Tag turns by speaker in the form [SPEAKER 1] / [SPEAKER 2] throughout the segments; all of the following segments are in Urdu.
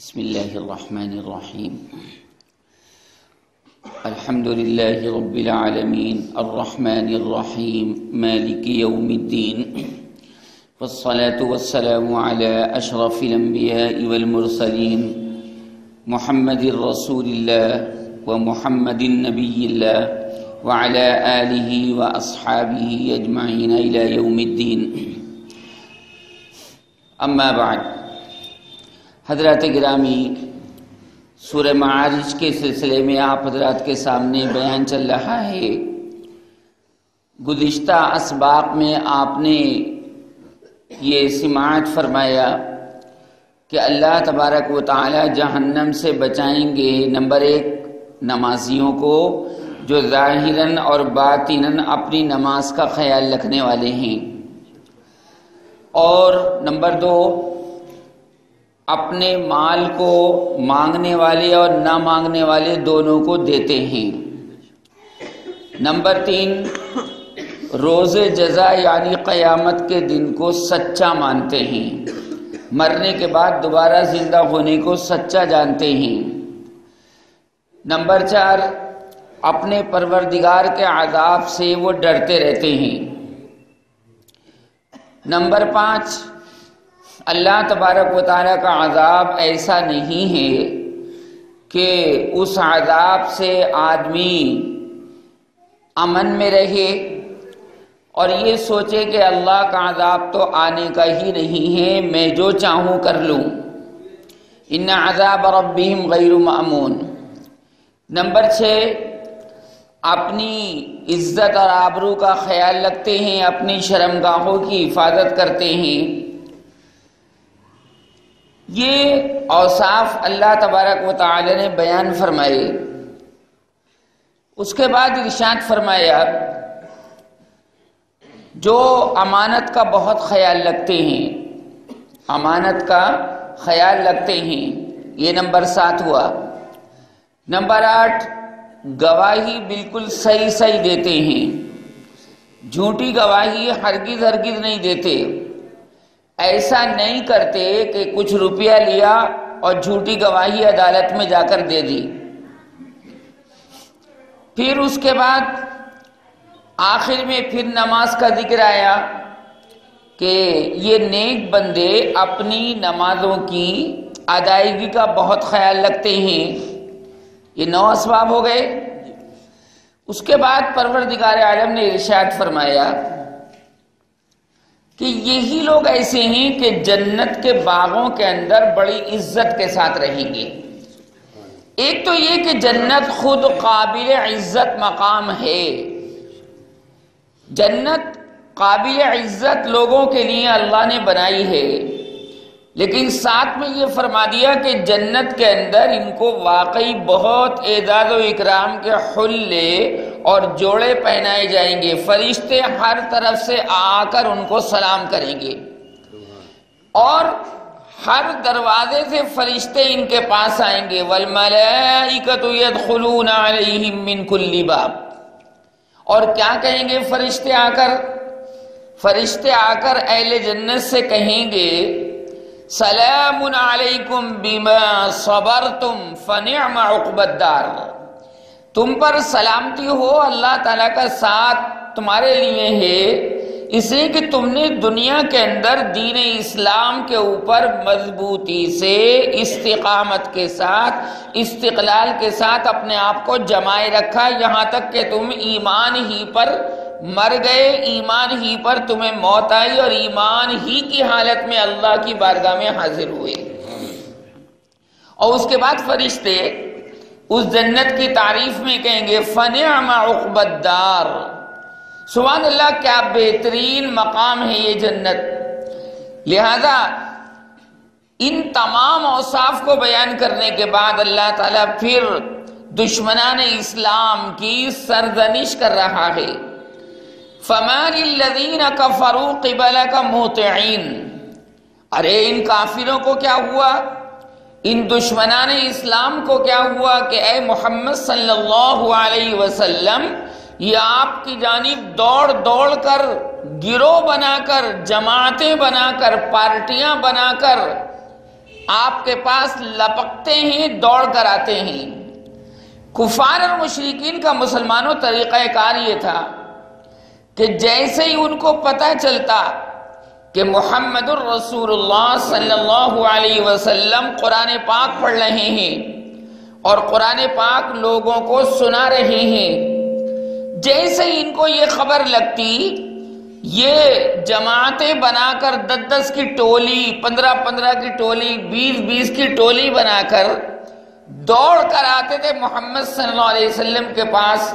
[SPEAKER 1] بسم اللہ الرحمن الرحیم الحمد للہ رب العالمین الرحمن الرحیم مالک یوم الدین والصلاة والسلام علی اشرف الانبیاء والمرسلین محمد رسول اللہ ومحمد نبی اللہ وعلى آلہ واصحابہ اجمعین الی یوم الدین. اما بعد، حضرات گرامی، سورہ معارج کے سلسلے میں آپ حضرات کے سامنے بیان چل رہا ہے. گزشتہ اسباق میں آپ نے یہ سماعت فرمایا کہ اللہ تبارک و تعالی جہنم سے بچائیں گے نمبر 1 نمازیوں کو جو ظاہراً اور باطناً اپنی نماز کا خیال رکھنے والے ہیں، اور نمبر 2 اپنے مال کو مانگنے والے اور نہ مانگنے والے دونوں کو دیتے ہیں. نمبر 3 روز جزا یعنی قیامت کے دن کو سچا مانتے ہیں، مرنے کے بعد دوبارہ زندہ ہونے کو سچا جانتے ہیں. نمبر 4 اپنے پروردگار کے عذاب سے وہ ڈرتے رہتے ہیں. نمبر 5 اللہ تبارک و تعالیٰ کا عذاب ایسا نہیں ہے کہ اس عذاب سے آدمی امن میں رہے اور یہ سوچے کہ اللہ کا عذاب تو آنے کا ہی نہیں ہے، میں جو چاہوں کر لوں. ان عذاب ربہم غیر مأمون. نمبر 6 اپنی عزت اور آبرو کا خیال رکھتے ہیں، اپنی شرمگاہوں کی حفاظت کرتے ہیں. یہ اوصاف اللہ تبارک و تعالی نے بیان فرمائے. اس کے بعد ارشاد فرمایا جو امانت کا بہت خیال رکھتے ہیں، امانت کا خیال رکھتے ہیں، یہ نمبر 7 ہوا. نمبر 8 گواہی بالکل صحیح دیتے ہیں، جھوٹی گواہی ہرگز نہیں دیتے. ایسا نہیں کرتے کہ کچھ روپیہ لیا اور جھوٹی گواہی عدالت میں جا کر دے دی. پھر اس کے بعد آخر میں پھر نماز کا ذکر آیا کہ یہ نیک بندے اپنی نمازوں کی ادائیگی کا بہت خیال رکھتے ہیں. یہ 9 اسباب ہو گئے. اس کے بعد پروردگار عالم نے ارشاد فرمایا کہ یہی لوگ ایسے ہیں کہ جنت کے باغوں کے اندر بڑی عزت کے ساتھ رہیں گے. ایک تو یہ کہ جنت خود قابل عزت مقام ہے، جنت قابل عزت لوگوں کے لیے اللہ نے بنائی ہے، لیکن ساتھ میں یہ فرما دیا کہ جنت کے اندر ان کو واقعی بہت اعزاز و اکرام کے حلے اور جوڑے پہنائے جائیں گے. فرشتے ہر طرف سے آ کر ان کو سلام کریں گے اور ہر دروازے سے فرشتے ان کے پاس آئیں گے. والملائکۃ یدخلون علیہم من کل باب. اور کیا کہیں گے فرشتے آ کر؟ فرشتے آ کر اہل جنت سے کہیں گے سلام علیکم بما صبرتم فنعم عقبی الدار. تم پر سلامتی ہو، اللہ تعالیٰ کا ساتھ تمہارے لیے ہے، اس لیے کہ تم نے دنیا کے اندر دین اسلام کے اوپر مضبوطی سے، استقامت کے ساتھ، استقلال کے ساتھ اپنے آپ کو جمائے رکھا، یہاں تک کہ تم ایمان ہی پر مر گئے، ایمان ہی پر تمہیں موت آئی اور ایمان ہی کی حالت میں اللہ کی بارگاہ میں حاضر ہوئے. اور اس کے بعد فرشتے اس جنت کی تعریف میں کہیں گے فنعم عقبی الدار. سبحان اللہ، کیا بہترین مقام ہے یہ جنت. لہذا ان تمام اوصاف کو بیان کرنے کے بعد اللہ تعالیٰ پھر دشمنان اسلام کی سرزنش کر رہا ہے. فَمَا لِلَّذِينَ كَفَرُوا قِبَلَكَ مُهْطِعِينَ. ارے ان کافروں کو کیا ہوا، ان دشمنان اسلام کو کیا ہوا کہ اے محمد صلی اللہ علیہ وسلم یہ آپ کی جانب دوڑ کر، گروہ بنا کر، جماعتیں بنا کر، پارٹیاں بنا کر آپ کے پاس لپکتے ہیں، دوڑ کر آتے ہیں۔ کفار اور مشرکین کا مسلمانوں طریقہ کار یہ تھا کہ جیسے ہی ان کو پتہ چلتا کہ محمد الرسول اللہ صلی اللہ علیہ وسلم قرآن پاک پڑھ رہے ہیں اور قرآن پاک لوگوں کو سنا رہے ہیں، جیسے ہی ان کو یہ خبر لگتی، یہ جماعتیں بنا کر 10 کی ٹولی، 15 کی ٹولی، 20 کی ٹولی بنا کر دوڑ کر آتے تھے محمد صلی اللہ علیہ وسلم کے پاس،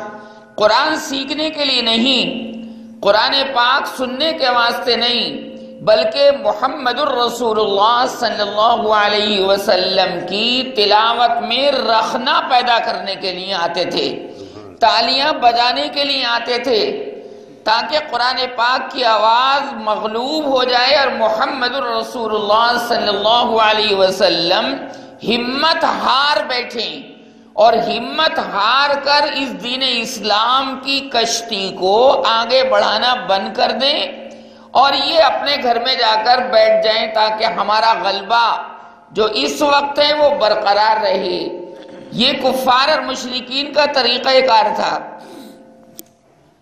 [SPEAKER 1] قرآن سیکھنے کے لیے نہیں، قرآن پاک سننے کے واسطے نہیں، بلکہ محمد الرسول اللہ صلی اللہ علیہ وسلم کی تلاوت میں رخنہ پیدا کرنے کے لیے آتے تھے، تالیاں بجانے کے لیے آتے تھے، تاکہ قرآن پاک کی آواز مغلوب ہو جائے اور محمد الرسول اللہ صلی اللہ علیہ وسلم ہمت ہار بیٹھیں اور ہمت ہار کر اس دین اسلام کی کشتی کو آگے بڑھانا بند کر دیں اور یہ اپنے گھر میں جا کر بیٹھ جائیں تاکہ ہمارا غلبہ جو اس وقت ہے وہ برقرار رہے۔ یہ کفار اور مشرکین کا طریقہ کار تھا۔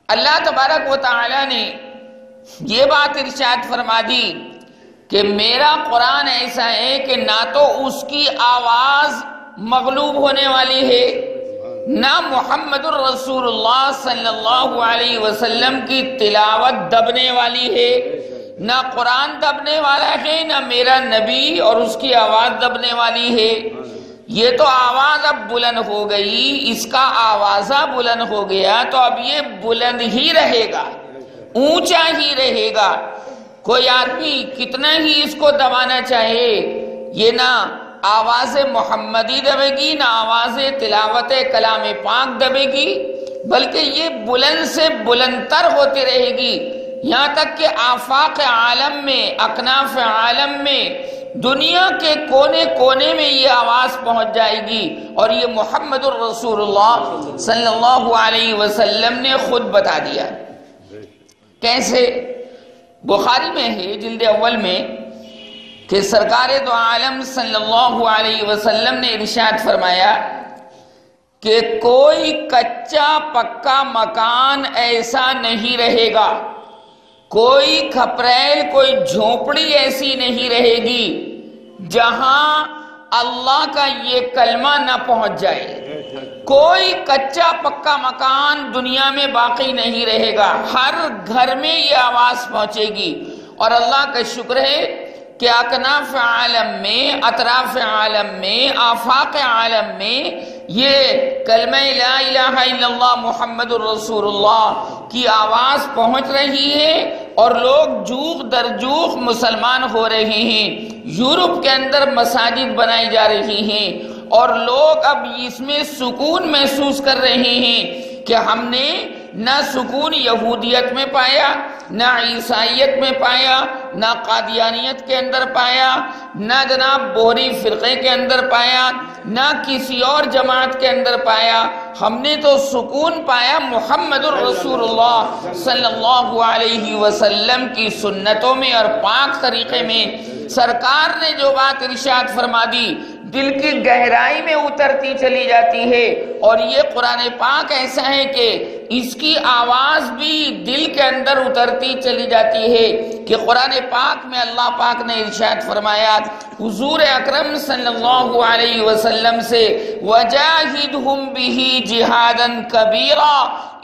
[SPEAKER 1] اللہ تبارک و تعالی نے یہ بات ارشاد فرما دی کہ میرا قرآن ایسا ہے کہ نہ تو اس کی آواز مغلوب ہونے والی ہے، نہ محمد الرسول اللہ صلی اللہ علیہ وسلم کی تلاوت دبنے والی ہے، نہ قرآن دبنے والا ہے، نہ میرا نبی اور اس کی آواز دبنے والی ہے۔ یہ تو آواز اب بلند ہو گئی، اس کا آوازہ بلند ہو گیا تو اب یہ بلند ہی رہے گا، اونچا ہی رہے گا۔ کوئی آدمی کتنا ہی اس کو دبانا چاہے، یہ نہ آواز محمدی دبے گی، نہ آواز تلاوت کلام پاک دبے گی، بلکہ یہ بلند سے بلند تر ہوتی رہے گی، یہاں تک کہ آفاق عالم میں، اکناف عالم میں، دنیا کے کونے کونے میں یہ آواز پہنچ جائے گی۔ اور یہ محمد الرسول اللہ صلی اللہ علیہ وسلم نے خود بتا دیا۔ کیسے؟ بخاری میں ہے جلد اول میں کہ سرکار دو عالم صلی اللہ علیہ وسلم نے ارشاد فرمایا کہ کوئی کچا پکا مکان ایسا نہیں رہے گا، کوئی کھپریل، کوئی جھونپڑی ایسی نہیں رہے گی جہاں اللہ کا یہ کلمہ نہ پہنچ جائے۔ کوئی کچا پکا مکان دنیا میں باقی نہیں رہے گا، ہر گھر میں یہ آواز پہنچے گی۔ اور اللہ کا شکر ہے کہ اکناف عالم میں، اطراف عالم میں، آفاق عالم میں یہ کلمہ لا الہ الا اللہ محمد الرسول اللہ کی آواز پہنچ رہی ہے اور لوگ جوخ در جوخ مسلمان ہو رہے ہیں۔ یورپ کے اندر مساجد بنائی جا رہی ہیں اور لوگ اب اس میں سکون محسوس کر رہے ہیں کہ ہم نے نہ سکون یہودیت میں پایا، نہ عیسائیت میں پایا، نہ قادیانیت کے اندر پایا، نہ جناب بوہری فرقے کے اندر پایا، نہ کسی اور جماعت کے اندر پایا، ہم نے تو سکون پایا محمد الرسول اللہ صلی اللہ علیہ وسلم کی سنتوں میں اور پاک طریقے میں۔ سرکار نے جو بات ارشاد فرما دی دل کی گہرائی میں اترتی چلی جاتی ہے، اور یہ قرآن پاک ایسا ہے کہ اس کی آواز بھی دل کے اندر اترتی چلی جاتی ہے کہ قرآن پاک میں اللہ پاک نے ارشاد فرمایا حضور اکرم صلی اللہ علیہ وسلم سے وَجَاهِدْهُمْ بِهِ جِهَادًا كَبِيرًا،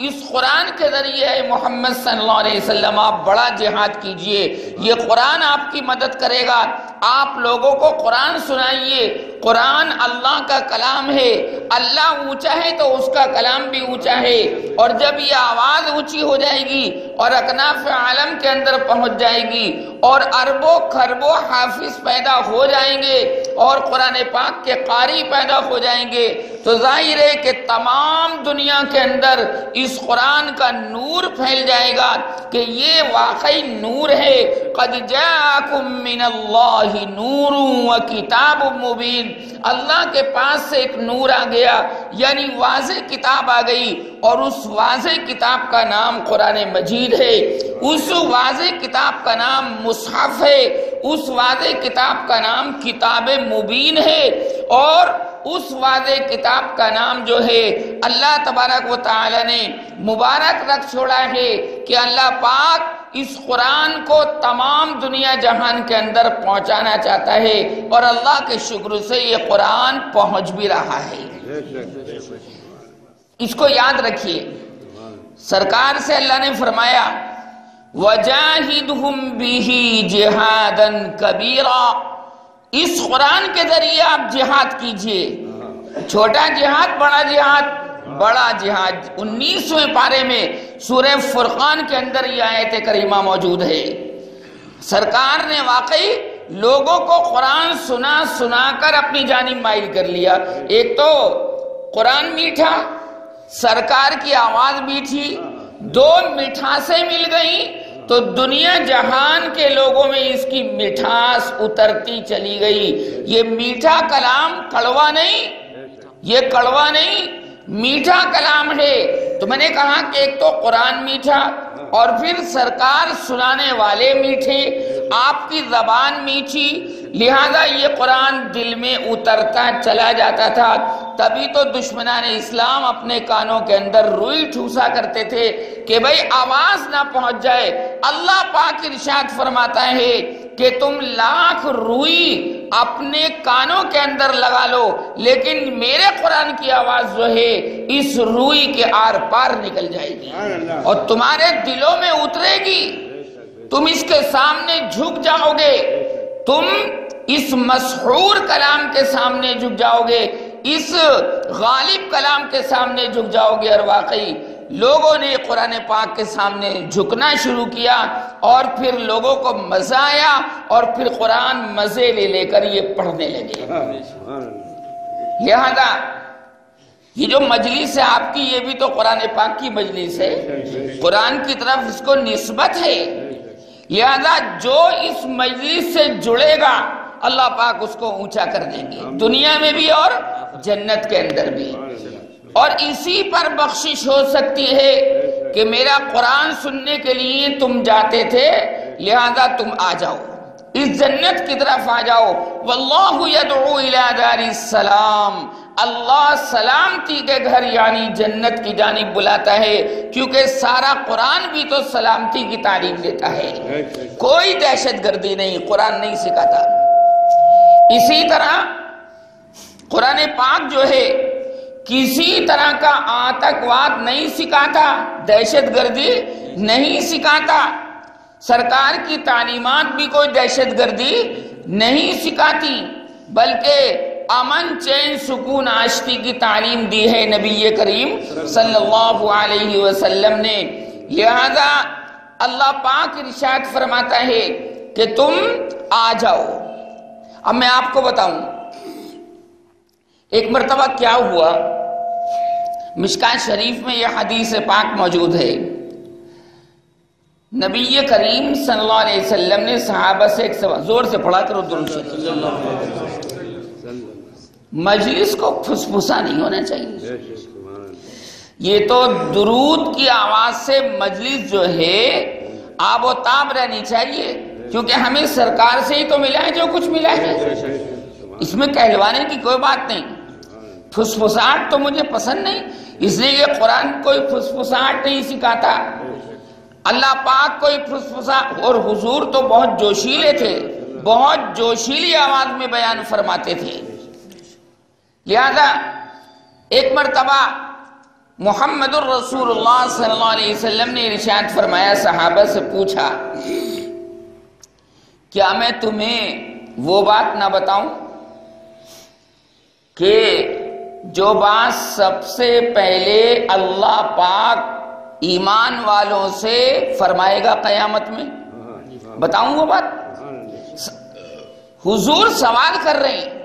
[SPEAKER 1] اس قرآن کے ذریعے محمد صلی اللہ علیہ وسلم آپ بڑا جہاد کیجئے، یہ قرآن آپ کی مدد کرے گا، آپ لوگوں کو قرآن سنائیے۔ قرآن اللہ کا کلام ہے، اللہ اونچا ہے تو اس کا کلام بھی اونچا ہے، اور جب یہ آواز اونچی ہو جائے گی اور اکناف عالم کے اندر پہنچ جائے گی اور اربوں خربوں حافظ پیدا ہو جائیں گے اور قرآن پاک کے قاری پیدا ہو جائیں گے تو ظاہر ہے کہ تمام دنیا کے اندر اس قرآن کا نور پھیل جائے گا کہ یہ واقعی نور ہے۔ قد جاءکم من اللہ نور و کتاب مبین، اللہ کے پاس سے ایک نور آ گیا، یعنی واضح کتاب آ گئی، اور اس واضح کتاب کا نام قرآن مجید ہے، اس واضح کتاب کا نام مصحف ہے، اس واضح کتاب کا نام کتاب مبین ہے، اور اس واضح کتاب کا نام جو ہے اللہ تبارک و تعالی نے مبارک رکھ چھوڑا ہے کہ اللہ پاک اس قرآن کو تمام دنیا جہان کے اندر پہنچانا چاہتا ہے، اور اللہ کے شکر سے یہ قرآن پہنچ بھی رہا ہے۔ اس کو یاد رکھیے، سرکار سے اللہ نے فرمایا وَجَاهِدْهُمْ بِهِ جِهَادًا كَبِيرًا، اس قرآن کے ذریعے آپ جہاد کیجئے، چھوٹا جہاد بڑا جہاد، بڑا جہاد۔ 19ویں پارے میں سورہ فرقان کے اندر یہ آیت کریمہ موجود ہے۔ سرکار نے واقعی لوگوں کو قرآن سنا کر اپنی جانب مائل کر لیا۔ ایک تو قرآن میٹھا، سرکار کی آواز میٹھی، دو مٹھاسیں مل گئیں تو دنیا جہان کے لوگوں میں اس کی مٹھاس اترتی چلی گئی۔ یہ میٹھا کلام کڑوا نہیں، یہ کڑوا نہیں، میٹھا کلام ہے۔ تو میں نے کہا کہ ایک تو قرآن میٹھا، اور پھر سرکار سنانے والے میٹھے، آپ کی زبان میٹھی، لہذا یہ قرآن دل میں اترتا چلا جاتا تھا۔ تبھی تو دشمنان اسلام اپنے کانوں کے اندر روئی ٹھوسا کرتے تھے کہ بھئی آواز نہ پہنچ جائے۔ اللہ پاک ارشاد فرماتا ہے کہ تم لاکھ روئی اپنے کانوں کے اندر لگا لو، لیکن میرے قرآن کی آواز جو ہے اس روئی کے آر پار نکل جائے گی اور تمہارے دلوں میں اترے گی، تم اس کے سامنے جھک جاؤ گے، تم اس مسحور کلام کے سامنے جھک جاؤ گے، اس غالب کلام کے سامنے جھک جاؤ گے۔ اور واقعی لوگوں نے قرآن پاک کے سامنے جھکنا شروع کیا، اور پھر لوگوں کو مزہ آیا، اور پھر قرآن مزے لے کر یہ پڑھنے لگے۔ لہذا یہ جو مجلس ہے آپ کی، یہ بھی تو قرآن پاک کی مجلس ہے، قرآن کی طرف اس کو نسبت ہے۔ لہذا جو اس مجلس سے جڑے گا اللہ پاک اس کو اونچا کر دیں گے، دنیا میں بھی اور جنت کے اندر بھی۔ اور اسی پر بخشش ہو سکتی ہے کہ میرا قرآن سننے کے لیے تم جاتے تھے، لہذا تم آ جاؤ، اس جنت کی طرف آ جاؤ۔ واللہ یدعو الی دار السلام، اللہ سلامتی کے گھر یعنی جنت کی جانب بلاتا ہے، کیونکہ سارا قرآن بھی تو سلامتی کی تعلیم دیتا ہے، کوئی دہشت گردی نہیں، قرآن نہیں سکھاتا۔ اسی طرح قرآن پاک جو ہے کسی طرح کا آتنکواد نہیں سکھاتا، دہشت گردی نہیں سکھاتا، سرکار کی تعلیمات بھی کوئی دہشت گردی نہیں سکھاتی، بلکہ امن چین سکون آشتی کی تعلیم دی ہے نبی کریم صلی اللہ علیہ وسلم نے۔ لہذا اللہ پاک ارشاد فرماتا ہے کہ تم آ جاؤ۔ اب میں آپ کو بتاؤں ایک مرتبہ کیا ہوا، مشکاۃ شریف میں یہ حدیث پاک موجود ہے۔ نبی کریم صلی اللہ علیہ وسلم نے صحابہ سے ایک سوال، زور سے پڑھا کرو درود شریف۔ مجلس کو پھسپھسا نہیں ہونا چاہیے، یہ تو درود کی آواز سے مجلس جو ہے آب و تاب رہنی چاہیے، کیونکہ ہمیں سرکار سے ہی تو ملا ہے جو کچھ ملا ہے، اس میں کہلوانے کی کوئی بات نہیں۔ پھسپھساہٹ تو مجھے پسند نہیں، اس لیے یہ قرآن کوئی پھسپھساہٹ نہیں سکھاتا، اللہ پاک کوئی پھسپھساہٹ، اور حضور تو بہت جوشیلے تھے، بہت جوشیلی آواز میں بیان فرماتے تھے۔ لہذا ایک مرتبہ محمد الرسول اللہ صلی اللہ علیہ وسلم نے ارشاد فرمایا، صحابہ سے پوچھا کیا میں تمہیں وہ بات نہ بتاؤں کہ جو بات سب سے پہلے اللہ پاک ایمان والوں سے فرمائے گا قیامت میں، بتاؤں وہ بات؟ حضور سوال کر رہے ہیں۔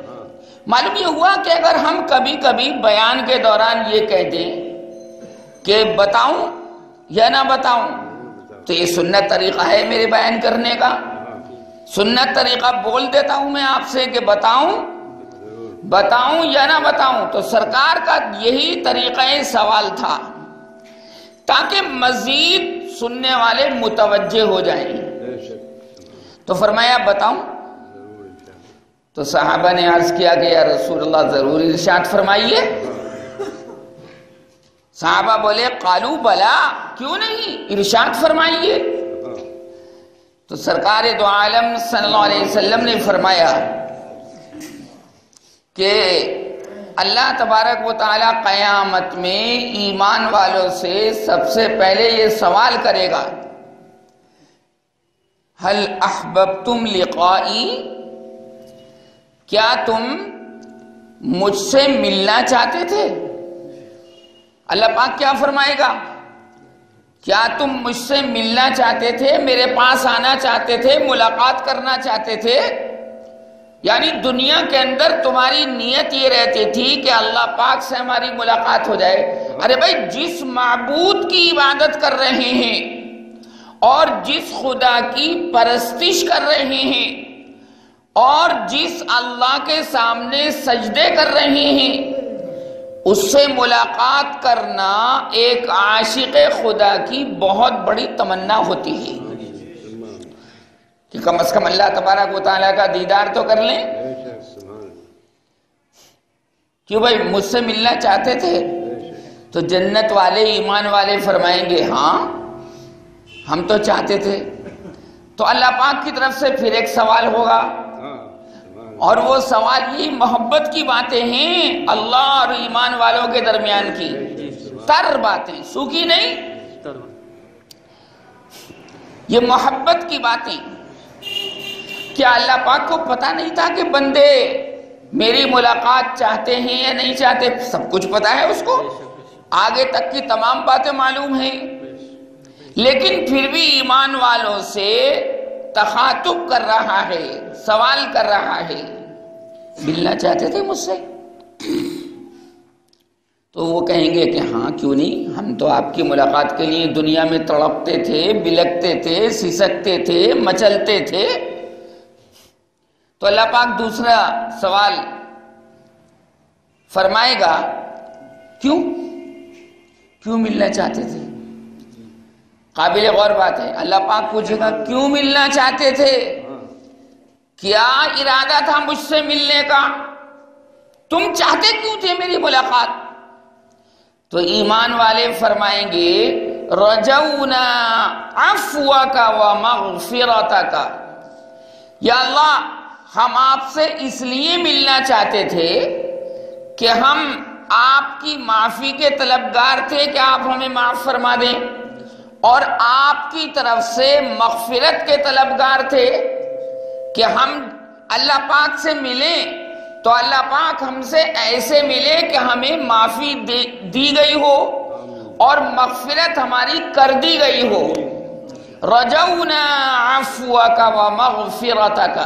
[SPEAKER 1] معلوم یہ ہوا کہ اگر ہم کبھی کبھی بیان کے دوران یہ کہہ دیں کہ بتاؤں یا نہ بتاؤں، تو یہ سنت طریقہ ہے میرے بیان کرنے کا، سنت طریقہ بول دیتا ہوں میں آپ سے کہ بتاؤں یا نہ بتاؤں، تو سرکار کا یہی طریقہ سوال تھا تاکہ مزید سننے والے متوجہ ہو جائیں۔ تو فرمایا بتاؤں؟ تو صحابہ نے عرض کیا کہ یا رسول اللہ ضرور ارشاد فرمائیے۔ صحابہ بولے قالو بلا، کیوں نہیں، ارشاد فرمائیے۔ تو سرکار دو عالم صلی اللہ علیہ وسلم نے فرمایا کہ اللہ تبارک و تعالی قیامت میں ایمان والوں سے سب سے پہلے یہ سوال کرے گا، هل احببتم لقائی، کیا تم مجھ سے ملنا چاہتے تھے؟ اللہ پاک کیا فرمائے گا؟ کیا تم مجھ سے ملنا چاہتے تھے، میرے پاس آنا چاہتے تھے، ملاقات کرنا چاہتے تھے؟ یعنی دنیا کے اندر تمہاری نیت یہ رہتی تھی کہ اللہ پاک سے ہماری ملاقات ہو جائے۔ ارے بھائی، جس معبود کی عبادت کر رہے ہیں اور جس خدا کی پرستش کر رہے ہیں اور جس اللہ کے سامنے سجدے کر رہے ہیں، اس سے ملاقات کرنا ایک عاشق خدا کی بہت بڑی تمنا ہوتی ہے کہ کم از کم اللہ تبارک و تعالیٰ کا دیدار تو کر لیں۔ کیوں بھائی، مجھ سے ملنا چاہتے تھے؟ تو جنت والے، ایمان والے فرمائیں گے ہاں ہم تو چاہتے تھے۔ تو اللہ پاک کی طرف سے پھر ایک سوال ہوگا، اور وہ سوال یہ محبت کی باتیں ہیں اللہ اور ایمان والوں کے درمیان کی، تر باتیں، سوکھی نہیں، یہ محبت کی باتیں۔ کیا اللہ پاک کو پتہ نہیں تھا کہ بندے میری ملاقات چاہتے ہیں یا نہیں چاہتے؟ سب کچھ پتہ ہے اس کو، آگے تک کی تمام باتیں معلوم ہیں، لیکن پھر بھی ایمان والوں سے تخاطب کر رہا ہے، سوال کر رہا ہے، ملنا چاہتے تھے مجھ سے؟ تو وہ کہیں گے کہ ہاں کیوں نہیں، ہم تو آپ کی ملاقات کے لیے دنیا میں تڑپتے تھے، بلکتے تھے، سسکتے تھے، مچلتے تھے۔ تو اللہ پاک دوسرا سوال فرمائے گا، کیوں ملنا چاہتے تھے؟ قابل غور بات ہے، اللہ پاک پوچھے گا کیوں ملنا چاہتے تھے، کیا ارادہ تھا مجھ سے ملنے کا، تم چاہتے کیوں تھے میری ملاقات؟ تو ایمان والے فرمائیں گے رجونا عفوک ومغفرتک، یا اللہ ہم آپ سے اس لیے ملنا چاہتے تھے کہ ہم آپ کی معافی کے طلبگار تھے کہ آپ ہمیں معاف فرما دیں، اور آپ کی طرف سے مغفرت کے طلبگار تھے کہ ہم اللہ پاک سے ملیں تو اللہ پاک ہم سے ایسے ملے کہ ہمیں معافی دی گئی ہو اور مغفرت ہماری کر دی گئی ہو۔ رجونا عفوک ومغفرتک،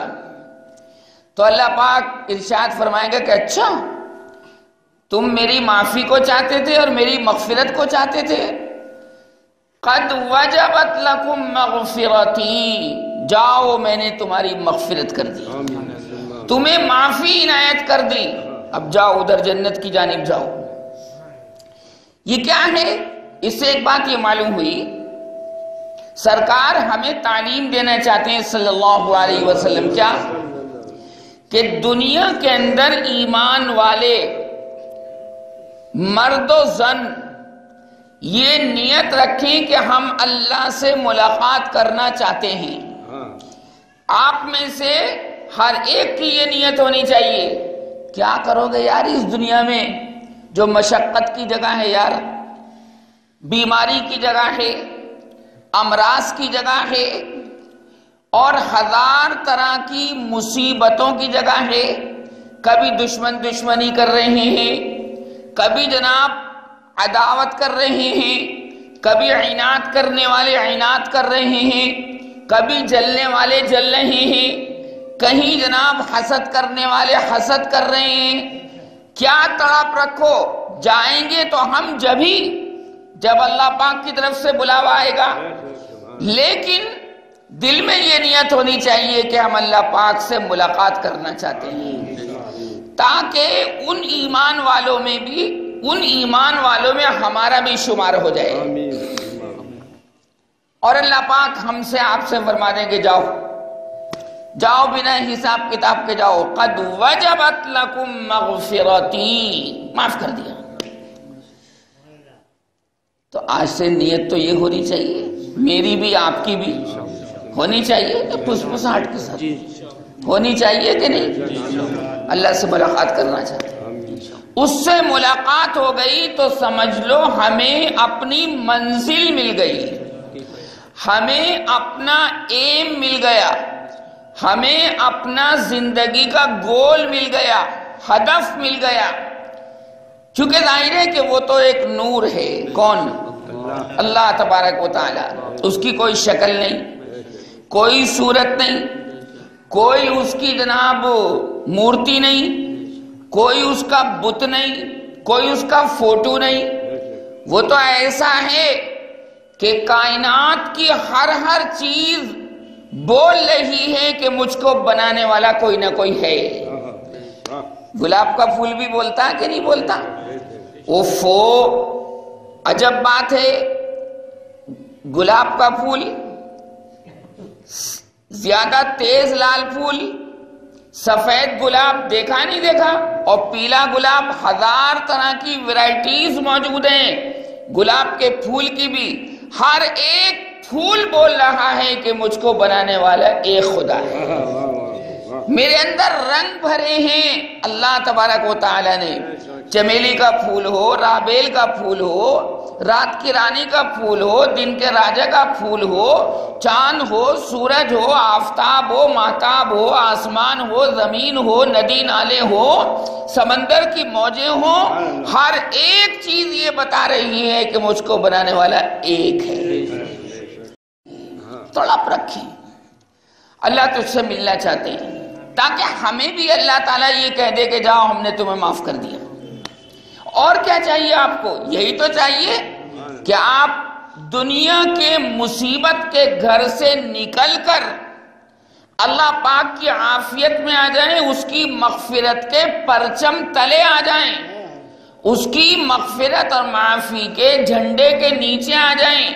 [SPEAKER 1] تو اللہ پاک ارشاد فرمائے گا کہ اچھا تم میری معافی کو چاہتے تھے اور میری مغفرت کو چاہتے تھے، قد وجبت لکم مغفرتی، جاؤ میں نے تمہاری مغفرت کر دی، تمہیں معافی عنایت کر دی، اب جاؤ ادھر جنت کی جانب جاؤ۔ یہ کیا ہے؟ اس سے ایک بات یہ معلوم ہوئی، سرکار ہمیں تعلیم دینا چاہتے ہیں صلی اللہ علیہ وسلم، کیا کہ دنیا کے اندر ایمان والے مرد و زن یہ نیت رکھیں کہ ہم اللہ سے ملاقات کرنا چاہتے ہیں۔ آپ میں سے ہر ایک کی یہ نیت ہونی چاہیے، کیا کرو گے یار اس دنیا میں جو مشقت کی جگہ ہے، یار بیماری کی جگہ ہے، امراض کی جگہ ہے، اور ہزار طرح کی مصیبتوں کی جگہ ہے، کبھی دشمنی کر رہے ہیں، کبھی جناب عداوت کر رہے ہیں، کبھی عناد کرنے والے عناد کر رہے ہیں، کبھی جلنے والے جل رہے ہیں، کہیں جناب حسد کرنے والے حسد کر رہے ہیں۔ کیا تڑپ رکھو، جائیں گے تو ہم جب اللہ پاک کی طرف سے بلاوا آئے گا، لیکن دل میں یہ نیت ہونی چاہیے کہ ہم اللہ پاک سے ملاقات کرنا چاہتے ہیں، تاکہ ان ایمان والوں میں ہمارا بھی شمار ہو جائے، اور اللہ پاک ہم سے آپ سے فرما دیں کہ جاؤ جاؤ بنا حساب کتاب کے جاؤ، قد وجبت لکم مغفرتی، معاف کر دیا۔ تو آج سے نیت تو یہ ہونی چاہیے، میری بھی آپ کی بھی ہونی چاہیے کہ پھسپھساہٹ کے ساتھ ہونی چاہیے کہ نہیں؟ اللہ سے ملاقات کرنا چاہتے ہیں، اس سے ملاقات ہو گئی تو سمجھ لو ہمیں اپنی منزل مل گئی، ہمیں اپنا ایم مل گیا، ہمیں اپنا زندگی کا گول مل گیا، ہدف مل گیا۔ چونکہ ظاہر ہے کہ وہ تو ایک نور ہے، کون؟ اللہ تبارک و تعالی، اس کی کوئی شکل نہیں، کوئی صورت نہیں، کوئی اس کی جناب مورتی نہیں، کوئی اس کا بت نہیں، کوئی اس کا فوٹو نہیں، وہ تو ایسا ہے کہ کائنات کی ہر چیز بول رہی ہے کہ مجھ کو بنانے والا کوئی نہ کوئی ہے۔ گلاب کا پھول بھی بولتا ہے کہ نہیں بولتا؟ اوفو، عجب بات ہے، گلاب کا پھول زیادہ تیز لال پھول، سفید گلاب دیکھا نہیں دیکھا، اور پیلا گلاب، ہزار طرح کی ویرائٹیز موجود ہیں گلاب کے پھول کی بھی۔ ہر ایک پھول بول رہا ہے کہ مجھ کو بنانے والا ایک خدا ہے، میرے اندر رنگ بھرے ہیں اللہ تبارک و تعالی نے۔ چمیلی کا پھول ہو، رابیل کا پھول ہو، رات کی رانی کا پھول ہو، دن کے راجا کا پھول ہو، چاند ہو، سورج ہو، آفتاب ہو، ماہتاب ہو، آسمان ہو، زمین ہو، ندی نالے ہو، سمندر کی موجیں ہوں، ہر ایک چیز یہ بتا رہی ہے کہ مجھ کو بنانے والا ایک ہے۔ تڑپ رکھیں، اللہ تجھ سے ملنا چاہتے ہیں تاکہ ہمیں بھی اللہ تعالیٰ یہ کہہ دے کہ جاؤ ہم نے تمہیں معاف کر دیا۔ اور کیا چاہیے آپ کو؟ یہی تو چاہیے کہ آپ دنیا کے مصیبت کے گھر سے نکل کر اللہ پاک کی عافیت میں آ جائیں، اس کی مغفرت کے پرچم تلے آ جائیں، اس کی مغفرت اور معافی کے جھنڈے کے نیچے آ جائیں،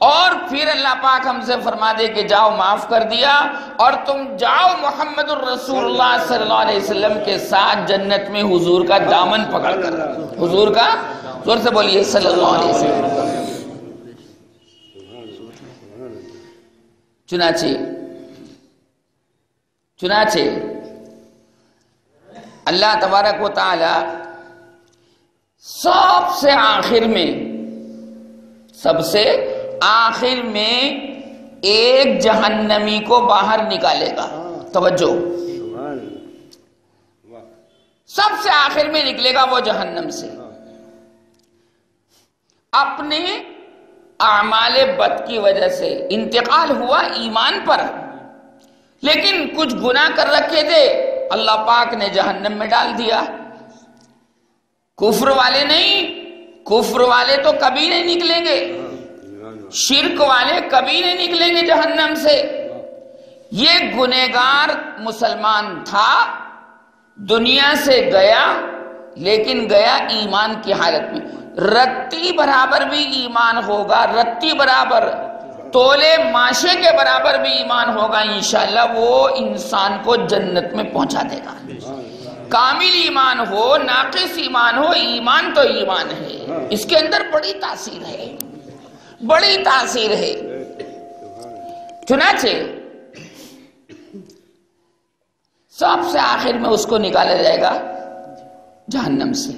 [SPEAKER 1] اور پھر اللہ پاک ہم سے فرما دے کہ جاؤ معاف کر دیا، اور تم جاؤ محمد الرسول اللہ صلی اللہ علیہ وسلم کے ساتھ جنت میں حضور کا دامن پکڑ کر، حضور کا، زور سے بولیے صلی اللہ علیہ وسلم۔ چنانچہ اللہ تبارک و تعالی سب سے آخر میں ایک جہنمی کو باہر نکالے گا۔ توجہ، سب سے آخر میں نکلے گا وہ جہنم سے، اپنے اعمال بد کی وجہ سے انتقال ہوا ایمان پر، لیکن کچھ گناہ کر رکھے تھے، اللہ پاک نے جہنم میں ڈال دیا۔ کفر والے نہیں، کفر والے تو کبھی نہیں نکلیں گے، شرک والے کبھی نہیں نکلیں گے جہنم سے۔ یہ گنہگار مسلمان تھا، دنیا سے گیا، لیکن گیا ایمان کی حالت میں۔ رتی برابر بھی ایمان ہوگا، رتی برابر، تولے ماشے کے برابر بھی ایمان ہوگا، انشاءاللہ وہ انسان کو جنت میں پہنچا دے گا۔ کامل ایمان ہو، ناقص ایمان ہو، ایمان تو ایمان ہے، اس کے اندر بڑی تاثیر ہے، بڑی تاثیر ہے۔ چنانچہ سب سے آخر میں اس کو نکالا جائے گا جہنم سے۔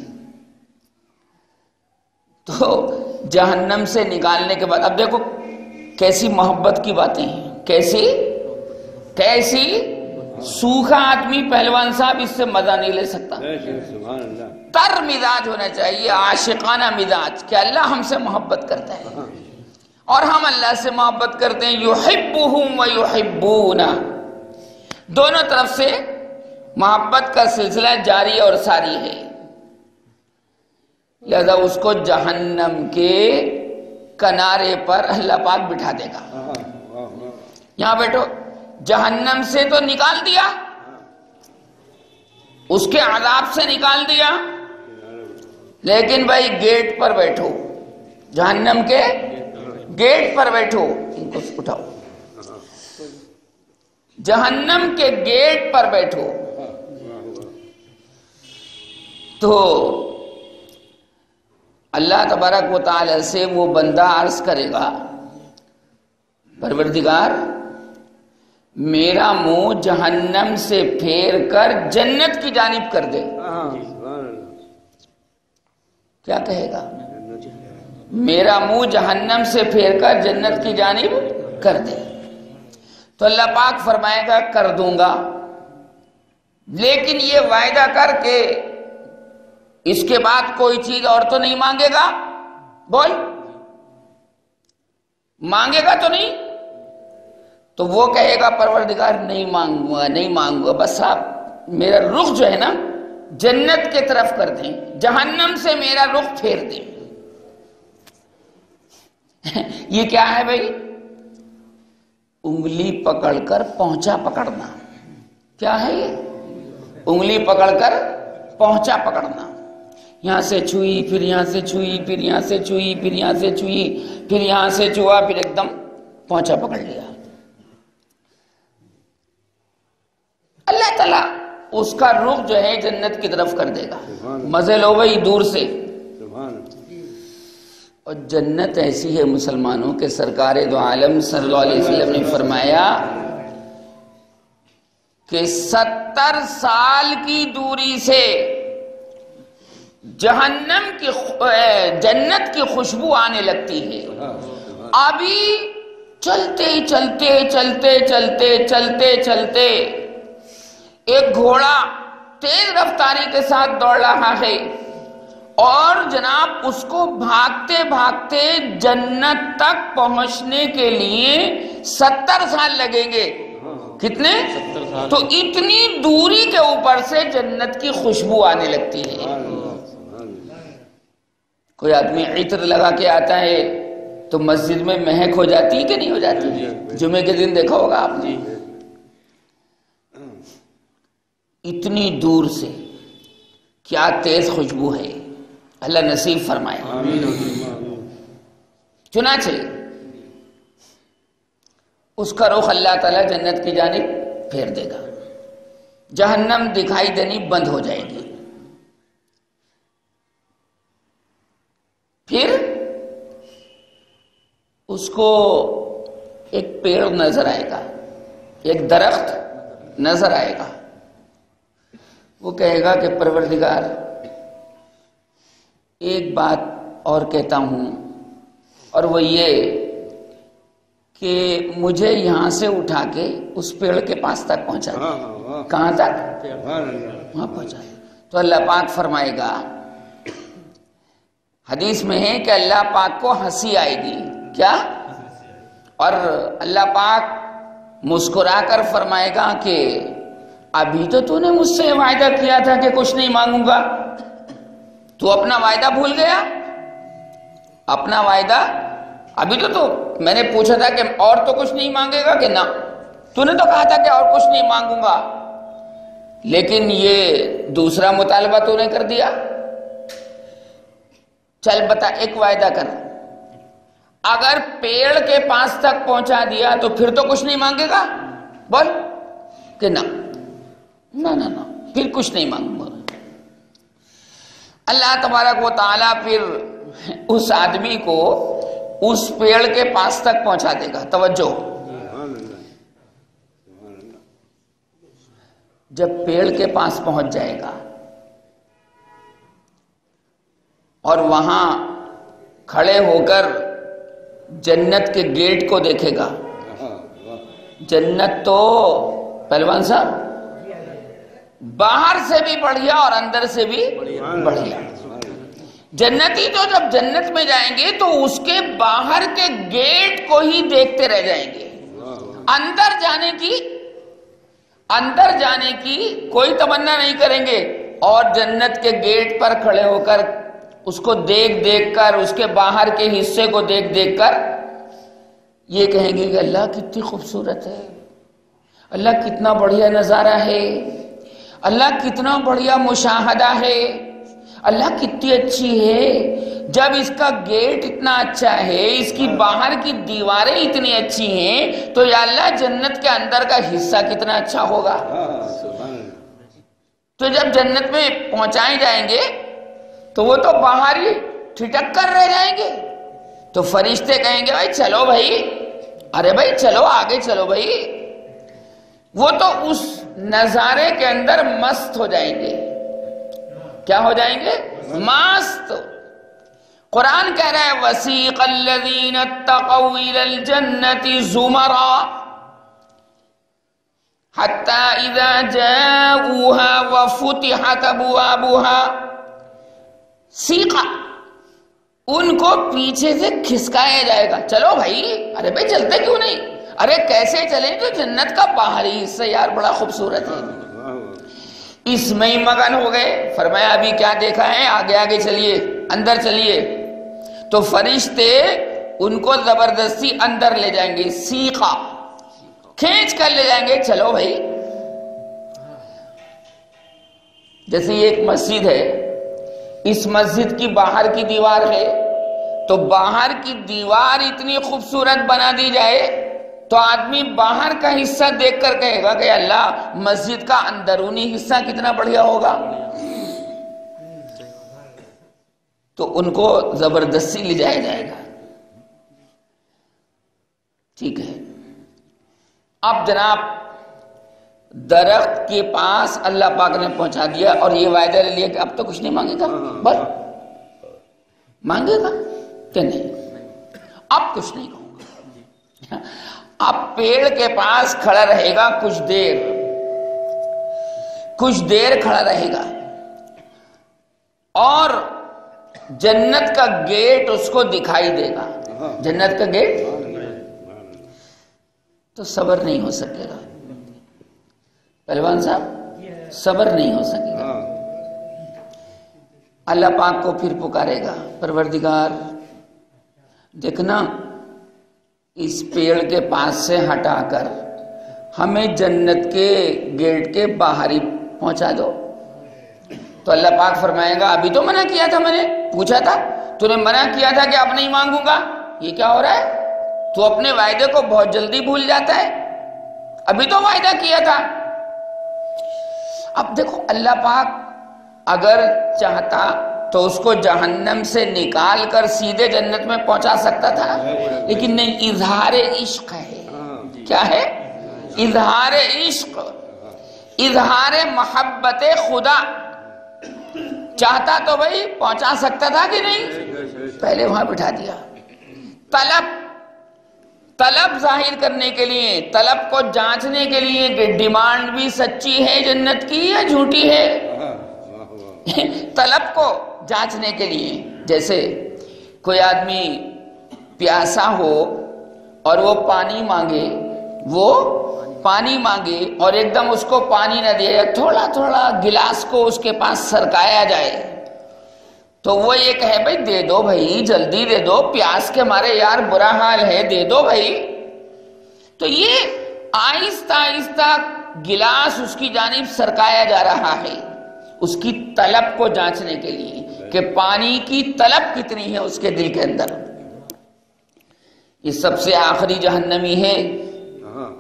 [SPEAKER 1] تو جہنم سے نکالنے کے بعد اب دیکھو کیسی محبت کی باتیں ہیں، کیسی سوکھا آدمی پہلوان صاحب اس سے مزہ نہیں لے سکتا۔ تر مزاج ہونا چاہیے، عاشقانہ مزاج، کہ اللہ ہم سے محبت کرتا ہے اور ہم اللہ سے محبت کرتے ہیں۔ یحبہم ویحبونا، دونوں طرف سے محبت کا سلسلہ جاری اور ساری ہے، لہذا اس کو جہنم کے کنارے پر اللہ پاک بٹھا دے گا۔ یہاں بیٹھو، جہنم سے تو نکال دیا، اس کے عذاب سے نکال دیا، لیکن بھائی گیٹ پر بیٹھو، جہنم کے گیٹ پر بیٹھو، ان کو اٹھاؤ، جہنم کے گیٹ پر بیٹھو تو اللہ تبارک و تعالی سے وہ بندہ عرض کرے گا پروردگار میرا منہ جہنم سے پھیر کر جنت کی جانب کر دے. کیا کہے گا؟ میرا منہ جہنم سے پھیر کر جنت کی جانب کر دے. تو اللہ پاک فرمائے گا کر دوں گا، لیکن یہ وعدہ کر کے اس کے بعد کوئی چیز اور تو نہیں مانگے گا. بول، مانگے گا تو نہیں؟ تو وہ کہے گا پروردگار نہیں مانگوں گا، نہیں مانگوں گا، بس آپ میرا رخ جو ہے نا جنت کے طرف کر دیں، جہنم سے میرا رخ پھیر دیں. یہ کیا ہے بھائی؟ انگلی پکڑ کر پہنچا پکڑنا. کیا ہے یہ؟ انگلی پکڑ کر پہنچا پکڑنا. یہاں سے چھوئی، پھر یہاں سے چھوئی، پھر یہاں سے چھوئی، پھر یہاں سے چھوئی، پھر یہاں سے چھوا، پھر ایک دم پہنچا پکڑ لیا. اللہ تعالیٰ اس کا رخ جو ہے جنت کی طرف کر دے گا. مزے لو بھائی دور سے. اور جنت ایسی ہے مسلمانوں کے سرکار دو عالم صلی اللہ علیہ وسلم نے فرمایا کہ 70 سال کی دوری سے جہنم کی جنت کی خوشبو آنے لگتی ہے. ابھی چلتے چلتے چلتے چلتے چلتے چلتے ایک گھوڑا تیز رفتاری کے ساتھ دوڑ رہا ہے اور جناب اس کو بھاگتے بھاگتے جنت تک پہنچنے کے لیے 70 سال لگیں گے. کتنے؟ 70 سال. تو اتنی دوری کے اوپر سے جنت کی خوشبو آنے لگتی ہے. کوئی آدمی عطر لگا کے آتا ہے تو مسجد میں مہک ہو جاتی ہے کہ نہیں ہو جاتی؟ جمعے کے دن دیکھا ہوگا آپ نے. اتنی دور سے کیا تیز خوشبو ہے، اللہ نصیب فرمائے. چنانچہ اس کا رخ اللہ تعالیٰ جنت کی جانب پھیر دے گا، جہنم دکھائی دینی بند ہو جائے گی. پھر اس کو ایک پیڑ نظر آئے گا، ایک درخت نظر آئے گا. وہ کہے گا کہ پروردگار ایک بات اور کہتا ہوں، اور وہ یہ کہ مجھے یہاں سے اٹھا کے اس پیڑ کے پاس تک پہنچا دے. کہاں تک؟ وہاں پہنچا دے. تو اللہ پاک فرمائے گا، حدیث میں ہے کہ اللہ پاک کو ہنسی آئے گی. کیا؟ اور اللہ پاک مسکرا کر فرمائے گا کہ ابھی تو نے مجھ سے وعدہ کیا تھا کہ کچھ نہیں مانگوں گا، تو اپنا وعدہ بھول گیا؟ اپنا وعدہ ابھی تو میں نے پوچھا تھا کہ اور تو کچھ نہیں مانگے گا کہ نہ، تو نے تو کہا تھا کہ اور کچھ نہیں مانگوں گا، لیکن یہ دوسرا مطالبہ تو نے کر دیا. چل بتا ایک وعدہ کر، اگر پیڑ کے پاس تک پہنچا دیا تو پھر تو کچھ نہیں مانگے گا؟ بول کہ نہ پھر کچھ نہیں مانگوں گا. اللہ تبارک و تعالیٰ پھر اس آدمی کو اس پیڑ کے پاس تک پہنچا دے گا. توجہ، جب پیڑ کے پاس پہنچ جائے گا اور وہاں کھڑے ہو کر جنت کے گیٹ کو دیکھے گا. جنت تو پہلوان صاحب باہر سے بھی بڑھیا اور اندر سے بھی بڑھیا. جنتی تو جب جنت میں جائیں گے تو اس کے باہر کے گیٹ کو ہی دیکھتے رہ جائیں گے. اندر جانے کی کوئی تمنا نہیں کریں گے، اور جنت کے گیٹ پر کھڑے ہو کر اس کو دیکھ کر، اس کے باہر کے حصے کو دیکھ کر یہ کہیں گے کہ اللہ کتنی خوبصورت ہے، اللہ کتنا بڑھیا نظارہ ہے، اللہ کتنا بڑھیا مشاہدہ ہے، اللہ کتنی اچھی ہے، جب اس کا گیٹ اتنا اچھا ہے، اس کی باہر کی دیواریں اتنی اچھی ہیں، تو یا اللہ جنت کے اندر کا حصہ کتنا اچھا ہوگا۔ تو جب جنت میں پہنچائے جائیں گے تو وہ تو باہر ہی ٹھٹک کر رہ جائیں گے، تو فرشتے کہیں گے بھائی چلو بھائی، ارے بھائی چلو آگے چلو بھائی، وہ تو اس نظارے کے اندر مست ہو جائیں گے۔ کیا ہو جائیں گے؟ مست۔ قرآن کہہ رہا ہے وَسِيقَ الَّذِينَ اتَّقَوْا إِلَى الْجَنَّةِ زُمَرًا حَتَّى إِذَا جَاءُوهَا وَفُتِحَتْ أَبْوَابُهَا سیقا، ان کو پیچھے سے کھسکایا جائے گا، چلو بھائی، ارے بھائی چلتے کیوں نہیں، ارے کیسے چلیں، تو جنت کا باہری حصہ یار بڑا خوبصورت ہے، اس میں ہی مگن ہو گئے۔ فرمایا ابھی کیا دیکھا ہے، آگے آگے چلیے، اندر چلیے۔ تو فرشتے ان کو زبردستی اندر لے جائیں گے، سیقا، کھینچ کر لے جائیں گے، چلو بھائی۔ جیسے یہ ایک مسجد ہے، اس مسجد کی باہر کی دیوار ہے، تو باہر کی دیوار اتنی خوبصورت بنا دی جائے تو آدمی باہر کا حصہ دیکھ کر کہے گا کہ اللہ مسجد کا اندرونی حصہ کتنا بڑھیا ہوگا۔ تو ان کو زبردستی لے جایا جائے گا۔ ٹھیک ہے، اب جناب درخت کے پاس اللہ پاک نے پہنچا دیا اور یہ وعدہ لے لیا کہ اب تو کچھ نہیں مانگے گا، بس مانگے گا کہ نہیں، اب کچھ نہیں کہوں گا۔ اب پیڑ کے پاس کھڑا رہے گا کچھ دیر کھڑا رہے گا، اور جنت کا گیٹ اس کو دکھائی دے گا، جنت کا گیٹ، تو صبر نہیں ہو سکے گا پہلوان صاحب، صبر نہیں ہو سکے گا۔ اللہ پاک کو پھر پکارے گا، پروردگار دیکھنا اس پیڑ کے پاس سے ہٹا کر ہمیں جنت کے گیٹ کے باہر ہی پہنچا دو۔ تو اللہ پاک فرمائے گا ابھی تو منع کیا تھا، میں نے پوچھا تھا، تو نے منع کیا تھا کہ اب نہیں مانگوں گا، یہ کیا ہو رہا ہے؟ تو اپنے وعدے کو بہت جلدی بھول جاتا ہے، ابھی تو وعدہ کیا تھا۔ اب دیکھو اللہ پاک اگر چاہتا تو اس کو جہنم سے نکال کر سیدھے جنت میں پہنچا سکتا تھا، لیکن نہیں، اظہار عشق ہے۔ کیا ہے؟ اظہار عشق، اظہار محبت خدا۔ چاہتا تو بھائی پہنچا سکتا تھا کہ نہیں، پہلے وہاں بٹھا دیا۔ طلب ظاہر کرنے کے لیے، طلب کو جانچنے کے لیے کہ ڈیمانڈ بھی سچی ہے جنت کی یا جھوٹی ہے، طلب کو جانچنے کے لیے۔ جیسے کوئی آدمی پیاسا ہو اور وہ پانی مانگے اور ایک دم اس کو پانی نہ دیا جائے، تھوڑا تھوڑا گلاس کو اس کے پاس سرکایا جائے، تو وہ یہ کہے بھائی دے دو بھائی، جلدی دے دو، پیاس کے مارے یار برا حال ہے، دے دو بھائی۔ تو یہ آہستہ آہستہ گلاس اس کی جانب سرکایا جا رہا ہے، اس کی طلب کو جانچنے کے لیے کہ پانی کی طلب کتنی ہے اس کے دل کے اندر۔ یہ سب سے آخری جہنمی ہے،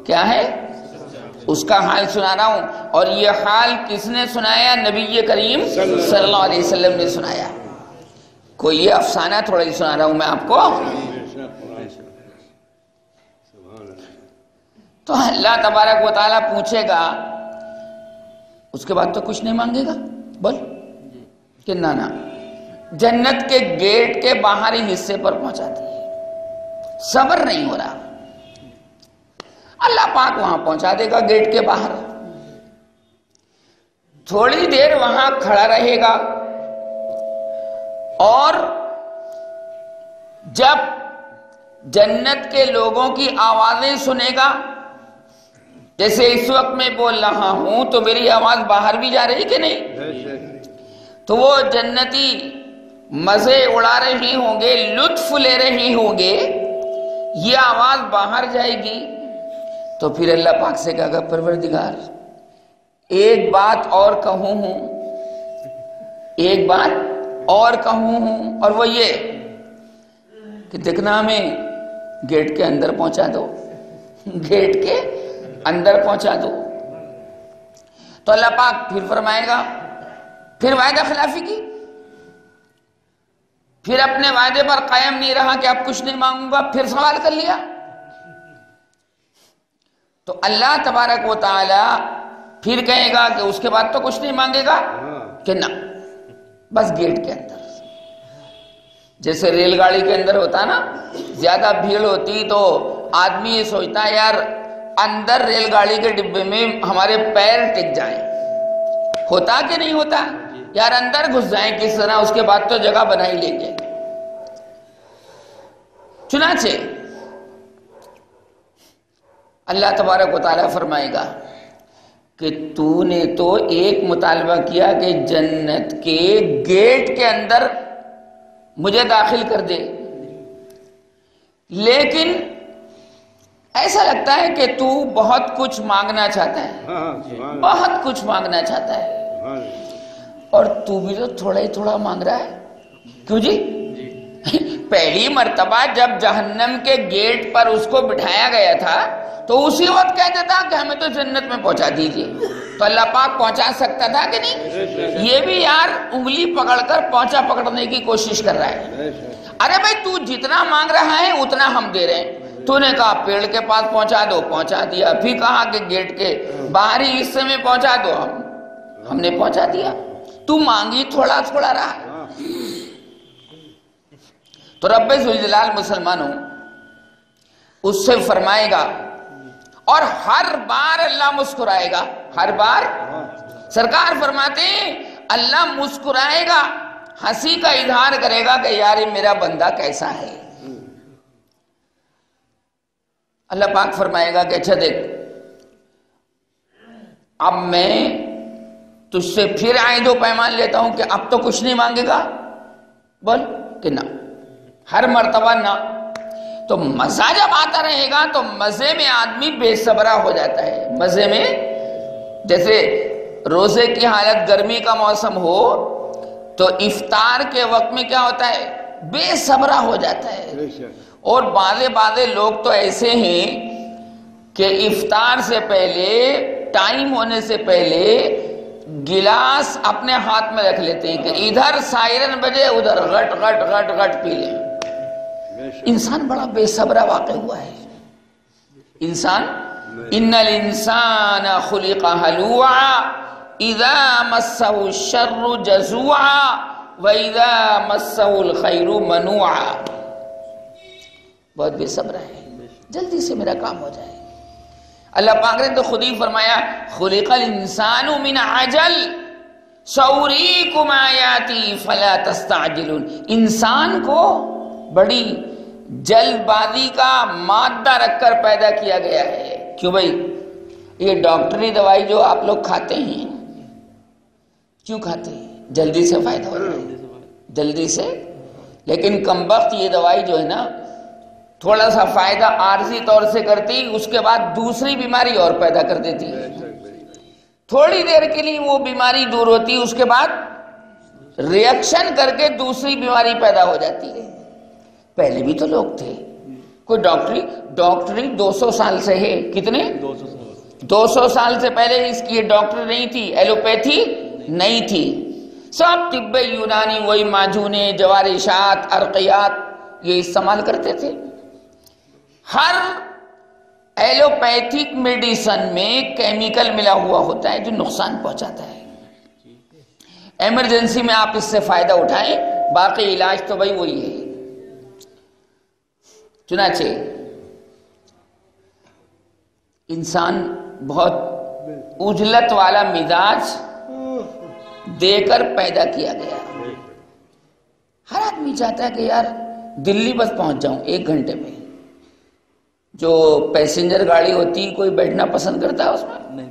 [SPEAKER 1] کیا ہے؟ اس کا حال سنا رہا ہوں، اور یہ حال کس نے سنایا؟ نبی کریم صلی اللہ علیہ وسلم نے سنایا، کوئی یہ افسانہ تھوڑا ہی سنا رہا ہوں میں آپ کو۔ تو اللہ تبارک و تعالیٰ پوچھے گا، اس کے بعد تو کچھ نہیں مانگے گا، بول کہ نا جنت کے گیٹ کے باہری حصے پر پہنچا دیے، صبر نہیں ہو رہا، اللہ پاک وہاں پہنچا دے گا گیٹ کے باہر، تھوڑی دیر وہاں کھڑا رہے گا، اور جب جنت کے لوگوں کی آوازیں سنے گا، جیسے اس وقت میں بول رہا ہوں تو میری آواز باہر بھی جا رہی کہ نہیں، تو وہ جنتی مزے اڑا رہے ہوں گے، لطف لے رہے ہوں گے، یہ آواز باہر جائے گی، تو پھر اللہ پاک سے کہا گا پروردگار ایک بات اور کہوں ہوں، ایک بات اور کہوں ہوں، اور وہ یہ کہ دیکھنا ہمیں گیٹ کے اندر پہنچا دو، گیٹ کے اندر پہنچا دو. تو اللہ پاک پھر فرمائے گا، پھر وعدہ خلافی کی، پھر اپنے وعدے پر قائم نہیں رہا کہ اب کچھ نہیں مانگوں گا، پھر سوال کر لیا. تو اللہ تبارک و تعالی پھر کہے گا کہ اس کے بعد تو کچھ نہیں مانگے گا کہ نہ، بس گیٹ کے اندر. جیسے ریل گاڑی کے اندر ہوتا نا، زیادہ بھیڑ ہوتی تو آدمی یہ سوچتا ہے یار اندر ریل گاڑی کے ڈبے میں ہمارے پیر ٹک جائیں. ہوتا کہ نہیں ہوتا؟ یار اندر گھس جائیں کس طرح، اس کے بعد تو جگہ بنا ہی لیں گے. چنانچہ اللہ تبارک و تعالیٰ فرمائے گا کہ تو نے تو ایک مطالبہ کیا کہ جنت کے گیٹ کے اندر مجھے داخل کر دے، لیکن ایسا لگتا ہے کہ تو بہت کچھ مانگنا چاہتا ہے، بہت کچھ مانگنا چاہتا ہے، اور تو بھی تو تھوڑا ہی تھوڑا مانگ رہا ہے. کیوں جی؟ پہلی مرتبہ جب جہنم کے گیٹ پر اس کو بٹھایا گیا تھا تو اسی وقت کہہ دیتا کہ ہمیں تو جنت میں پہنچا دیجئے. تو اللہ پاک پہنچا سکتا تھا کہ نہیں؟ یہ بھی یار انگلی پکڑ کر پہنچا پکڑنے کی کوشش کر رہا ہے. ارے بھائی تو جتنا مانگ رہا ہے اتنا ہم دے رہے ہیں. تو نے کہا پیڑ کے پاس پہنچا دو، پہنچا دیا. پھر کہا کہ گیٹ کے باہری حصے میں پہنچا دو، ہم نے پہنچا دیا. تو مانگی تھوڑا تھوڑا رہا. تو رب ذوالجلال مسلمانوں اس سے فرمائے گا، اور ہر بار اللہ مسکرائے گا. ہر بار سرکار فرماتے ہیں اللہ مسکرائے گا، ہنسی کا اظہار کرے گا کہ یار یہ میرا بندہ کیسا ہے. اللہ پاک فرمائے گا کہ اچھا دیکھ، اب میں تجھ سے پھر عہد و پیمان لیتا ہوں کہ اب تو کچھ نہیں مانگے گا. بول کہ نہ، ہر مرتبہ نہ. تو مزہ جب آتا رہے گا تو مزے میں آدمی بے صبرا ہو جاتا ہے. مزے میں جیسے روزے کی حالت گرمی کا موسم ہو تو افطار کے وقت میں کیا ہوتا ہے؟ بے صبرا ہو جاتا ہے. اور بعض لوگ تو ایسے ہیں کہ افطار سے پہلے، ٹائم ہونے سے پہلے گلاس اپنے ہاتھ میں رکھ لیتے ہیں کہ ادھر سائرن بجے ادھر غٹ غٹ غٹ غٹ پی لیں. انسان بڑا بے صبرا واقع ہوا ہے. انسان ان الانسان خلق ہلوعا اذا مسہ الشر جزوعا واذا مسہ الخیر منوعا. بہت بے صبر ہے، جلدی سے میرا کام ہو جائے. اللہ پاک نے تو خود ہی فرمایا خلق الانسان من عجل سأریکم آیاتی فلا تستعجلون. انسان کو بڑی جلد بازی کا مادہ رکھ کر پیدا کیا گیا ہے. کیوں بھائی؟ یہ ڈاکٹری دوائی جو آپ لوگ کھاتے ہیں، کیوں کھاتے ہیں؟ جلدی سے فائدہ ہو جائے، جلدی سے. لیکن کمبخت یہ دوائی جو ہے نا، تھوڑا سا فائدہ عارضی طور سے کرتی، اس کے بعد دوسری بیماری اور پیدا کر دیتی ہے. تھوڑی دیر کے لیے وہ بیماری دور ہوتی، اس کے بعد ریئیکشن کر کے دوسری بیماری پیدا ہو جاتی ہے. پہلے بھی تو لوگ تھے، کوئی ڈاکٹری 200 سال سے ہے. کتنے؟ 200 سال سے پہلے اس کی ڈاکٹری نہیں تھی، ایلوپیتھی نہیں تھی. سب طب یونانی، وہی معجونے، جوارشات، ارقیات یہ استعمال کرتے تھے. ہر ایلوپیتھک میڈیسن میں کیمیکل ملا ہوا ہوتا ہے جو نقصان پہنچاتا ہے. ایمرجنسی میں آپ اس سے فائدہ اٹھائیں، باقی علاج تو بھائی وہی ہے. چنانچہ انسان بہت اجلت والا مزاج دے کر پیدا کیا گیا. ہر آدمی چاہتا ہے کہ یار دلی بس پہنچ جاؤں 1 گھنٹے میں. جو پیسنجر گاڑی ہوتی کوئی بیٹھنا پسند کرتا ہے اس میں نہیں.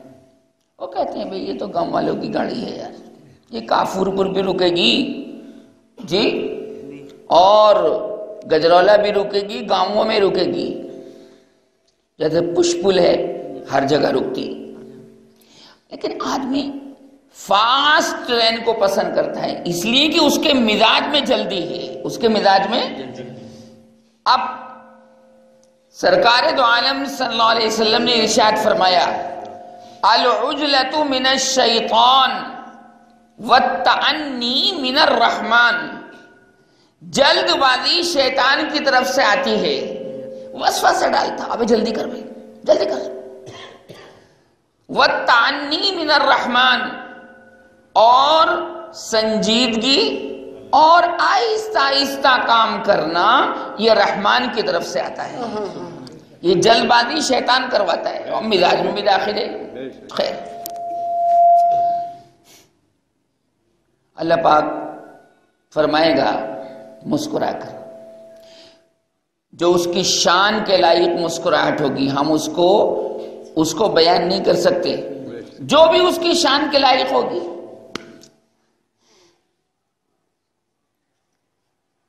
[SPEAKER 1] وہ کہتے ہیں بھئی یہ تو گاؤں والوں کی گاڑی ہے یار، یہ کافور پور بھی رکے گی جی، اور گجرولہ بھی رکے گی، گاؤں میں رکے گی. جیسے پشپل ہے ہر جگہ رکتی. لیکن آدمی فاسٹ ٹرین کو پسند کرتا ہے، اس لیے کہ اس کے مزاج میں جلدی ہے، اس کے مزاج میں۔ اب سرکار دو عالم صلی اللہ علیہ وسلم نے ارشاد فرمایا العجلۃ من الشیطان والتعنی من الرحمن، جلد بازی شیطان کی طرف سے آتی ہے، وسوسہ ڈالتا، ابے جلدی کر بھائی، جلدی کر۔ والتعنی من الرحمن، اور سنجیدگی اور آہستہ آہستہ کام کرنا یہ رحمان کی طرف سے آتا ہے۔ یہ جلد بازی شیطان کرواتا ہے اور مزاج میں بھی داخل ہے۔ خیر، اللہ پاک فرمائے گا مسکرا کر، جو اس کی شان کے لائق مسکراہٹ ہوگی، ہم اس کو بیان نہیں کر سکتے، جو بھی اس کی شان کے لائق ہوگی۔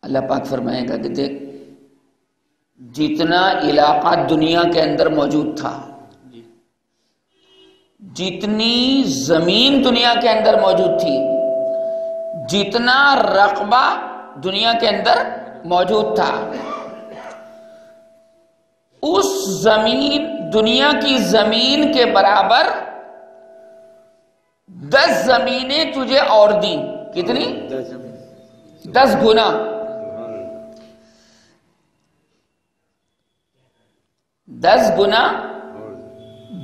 [SPEAKER 1] اللہ پاک فرمائے گا کہ دیکھ، جتنا علاقہ دنیا کے اندر موجود تھا، جتنی زمین دنیا کے اندر موجود تھی، جتنا رقبہ دنیا کے اندر موجود تھا، اس زمین، دنیا کی زمین کے برابر 10 زمینیں تجھے اور دیں۔ کتنی؟ 10 گنا۔ 10 گنا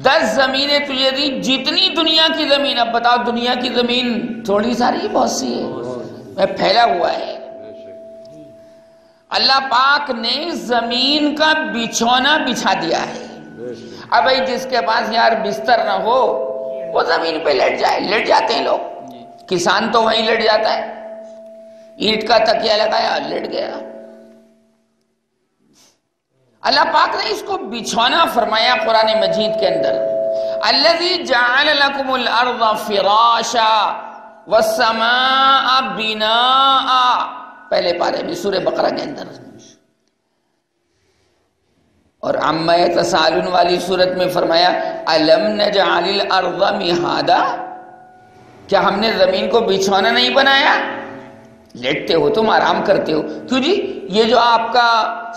[SPEAKER 1] 10 زمینیں تجھے دی، جتنی دنیا کی زمین۔ اب بتاؤ، دنیا کی زمین تھوڑی ساری بہت سی ہے، میں پھیلا ہوا ہے۔ اللہ پاک نے زمین کا بچھونا بچھا دیا ہے۔ اب بھائی جس کے پاس یار بستر نہ ہو وہ زمین پہ لیٹ جائے، لیٹ جاتے ہیں لوگ، کسان تو وہیں لیٹ جاتا ہے، اینٹ کا تکیہ لگایا لیٹ گیا۔ اللہ پاک نے اس کو بچھونا فرمایا قرآن مجید کے اندر، الذی جعل لکم الارض فراشا والسماء بناء، پہلے پارے میں سورہ بقرہ کے اندر، اور عما یتساءلون والی صورت میں فرمایا الم نجعل الارض مہادا، کیا ہم نے زمین کو بچھونا نہیں بنایا؟ لیٹتے ہو تم، آرام کرتے ہو، کیوں جی؟ یہ جو آپ کا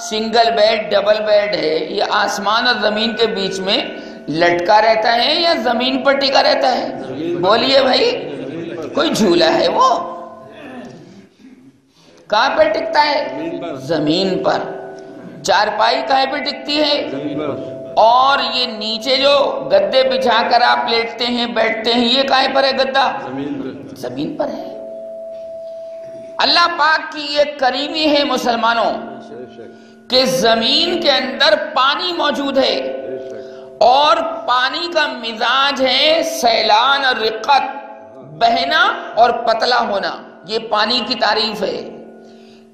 [SPEAKER 1] سنگل بیڈ ڈبل بیڈ ہے، یہ آسمان اور زمین کے بیچ میں لٹکا رہتا ہے یا زمین پر ٹکا رہتا ہے؟ بولیے بھائی، کوئی جھولا ہے وہ؟ کہاں پہ ٹکتا ہے؟ زمین پر۔ چارپائی کہاں پہ ٹکتی ہے؟ اور یہ نیچے جو گدے بچھا کر آپ لیٹتے ہیں بیٹھتے ہیں، یہ کہاں پر ہے گدا؟ زمین پر ہے۔ اللہ پاک کی یہ کریمی ہے مسلمانوں کہ زمین کے اندر پانی موجود ہے، اور پانی کا مزاج ہے سیلان اور رقت، بہنا اور پتلا ہونا۔ یہ پانی کی تعریف ہے،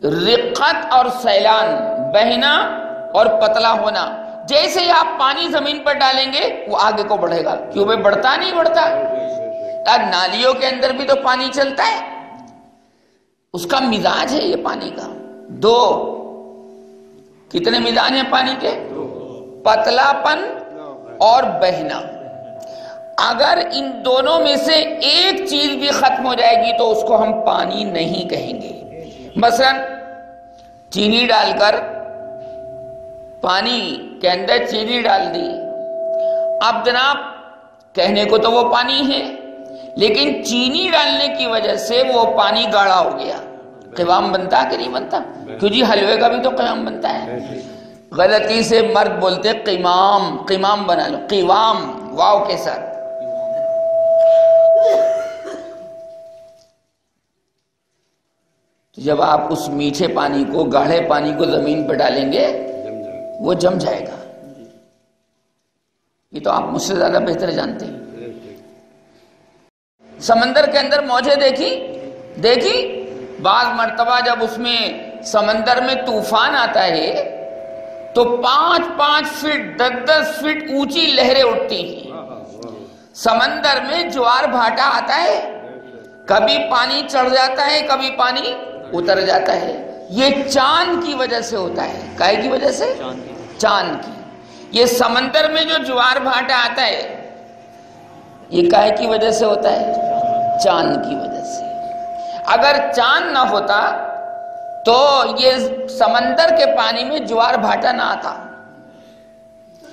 [SPEAKER 1] رقت اور سیلان، بہنا اور پتلا ہونا۔ جیسے ہی آپ پانی زمین پر ڈالیں گے وہ آگے کو بڑھے گا، کیوں بھائی بڑھتا نہیں بڑھتا؟ نالیوں کے اندر بھی تو پانی چلتا ہے، اس کا مزاج ہے یہ پانی کا۔ دو، کتنے مزاج ہیں پانی کے؟ پتلا پن اور بہنا۔ اگر ان دونوں میں سے ایک چیز بھی ختم ہو جائے گی تو اس کو ہم پانی نہیں کہیں گے۔ مثلا چینی ڈال کر پانی کے اندر چینی ڈال دی، اب جناب کہنے کو تو وہ پانی ہے، لیکن چینی ڈالنے کی وجہ سے وہ پانی گاڑھا ہو گیا۔ قوام بنتا کہ نہیں بنتا؟ کیوں جی، حلوے کا بھی تو قوام بنتا ہے۔ غلطی سے مرد بولتے قیمام، قیمام بنا لو، قیوام واو کے ساتھ۔ جب آپ اس میٹھے پانی کو، گاڑھے پانی کو زمین پہ ڈالیں گے وہ جم جائے گا۔ یہ تو آپ مجھ سے زیادہ بہتر جانتے ہیں۔ سمندر کے اندر موجیں دیکھی بعض مرتبہ جب اس میں سمندر میں طوفان آتا ہے تو 5-5 فٹ 10-10 فٹ اونچی لہریں اٹھتی ہیں۔ سمندر میں جوار بھاٹا آتا ہے، کبھی پانی چڑھ جاتا ہے کبھی پانی اتر جاتا ہے۔ یہ چاند کی وجہ سے ہوتا ہے۔ کائے کی وجہ سے؟ چاند کی۔ یہ سمندر میں جو جوار بھاٹا آتا ہے یہ کائے کی وجہ سے ہوتا ہے؟ چاند کی وجہ سے۔ اگر چاند نہ ہوتا تو یہ سمندر کے پانی میں جوار بھاٹا نہ آتا۔